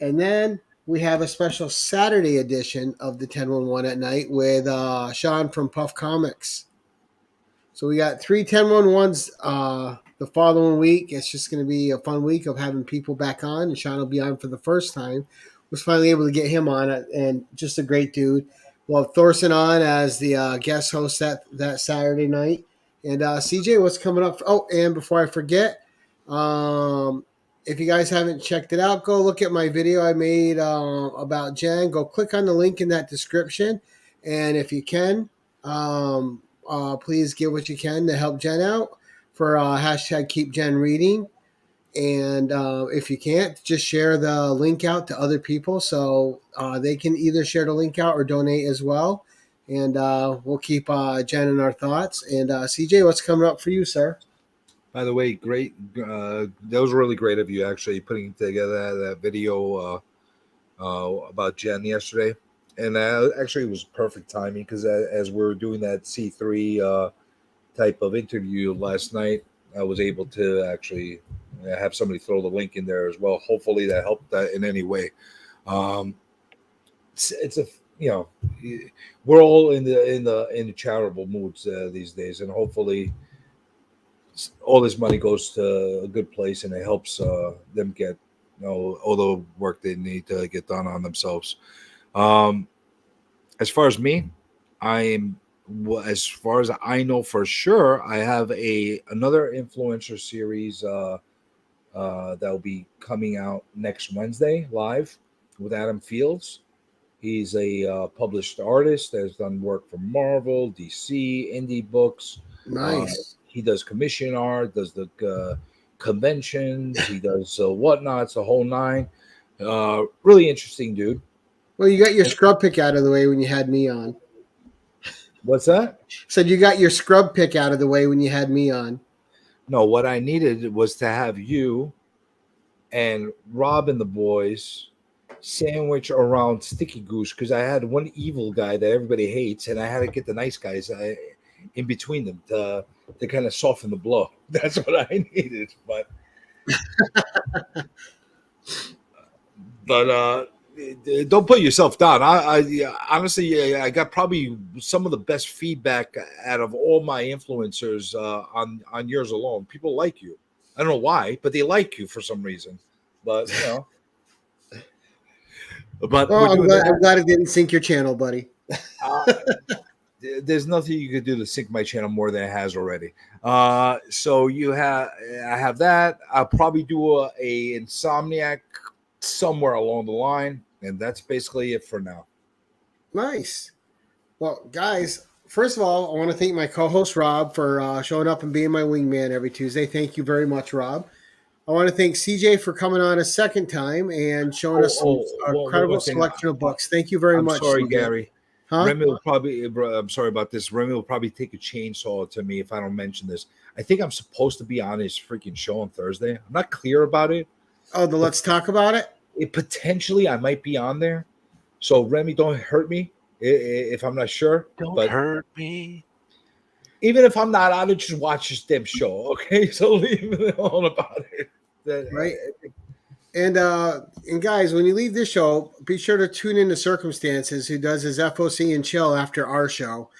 And then we have a special Saturday edition of the 10-1-1 at night with Sean from Puff Comics. So we got 3 10-1-1s the following week. It's just going to be a fun week of having people back on. And Sean will be on for the first time. Was finally able to get him on, and just a great dude. We'll have Thorson on as the guest host that Saturday night. And CJ, what's coming up? And before I forget, if you guys haven't checked it out, go look at my video I made about Jen. Go click on the link in that description. And if you can, please give what you can to help Jen out for hashtag Keep Jen Reading. And if you can't, just share the link out to other people so they can either share the link out or donate as well. And we'll keep Jen in our thoughts. And CJ, what's coming up for you, sir? By the way, great. That was really great of you actually putting together that video about Jen yesterday. And actually, it was perfect timing because as we were doing that C3 type of interview last night, I was able to actually have somebody throw the link in there as well. Hopefully, that helped that in any way. It's a we're all in the charitable moods these days, and hopefully, all this money goes to a good place and it helps them get all the work they need to get done on themselves. As far as me, as far as I know for sure, I have another influencer series that will be coming out next Wednesday live with Adam Fields. He's a published artist that has done work for Marvel, DC, indie books. Nice. He does commission art, does the conventions, he does whatnots, the whole nine. Really interesting dude. Well, you got your scrub pick out of the way when you had me on. What's that? Said you got your scrub pick out of the way when you had me on. No, what I needed was to have you and Rob and the boys sandwich around Sticky Goose because I had one evil guy that everybody hates, and I had to get the nice guys in between them to kind of soften the blow. That's what I needed. But don't put yourself down. I honestly, I got probably some of the best feedback out of all my influencers on yours alone. People like you. I don't know why, but they like you for some reason. But But well, I'm glad it didn't sink your channel, buddy. There's nothing you could do to sink my channel more than it has already. So I have that. I'll probably do a Insomniac somewhere along the line, and that's basically it for now. Nice. Well, guys, first of all, I want to thank my co-host Rob for showing up and being my wingman every Tuesday. Thank you very much, Rob. I want to thank CJ for coming on a second time and showing us some incredible selection of books. Thank you very much. Sorry, CJ. Gary. Huh? Remy will probably. I'm sorry about this. Remy will probably take a chainsaw to me if I don't mention this. I think I'm supposed to be on his freaking show on Thursday. I'm not clear about it. Oh, let's talk about it. Potentially, I might be on there. So Remy, don't hurt me if I'm not sure. Don't hurt me. Even if I'm not on it, just watch this damn show, okay? So leave it alone about it. Right. And guys, when you leave this show, be sure to tune in to Circumstances, who does his FOC and chill after our show.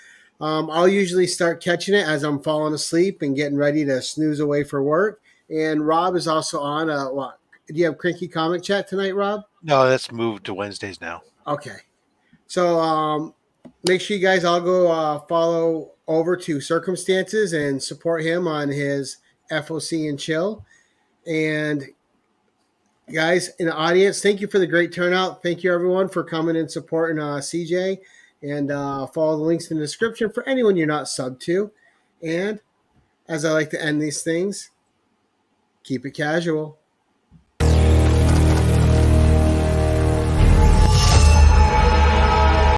I'll usually start catching it as I'm falling asleep and getting ready to snooze away for work. And Rob is also on. What? Do you have Cranky Comic Chat tonight, Rob? No, that's moved to Wednesdays now. Okay. So make sure you guys all go follow over to Circumstances and support him on his FOC and chill. And guys in the audience, thank you for the great turnout. Thank you, everyone, for coming and supporting CJ. And follow the links in the description for anyone you're not subbed to. And as I like to end these things, keep it casual.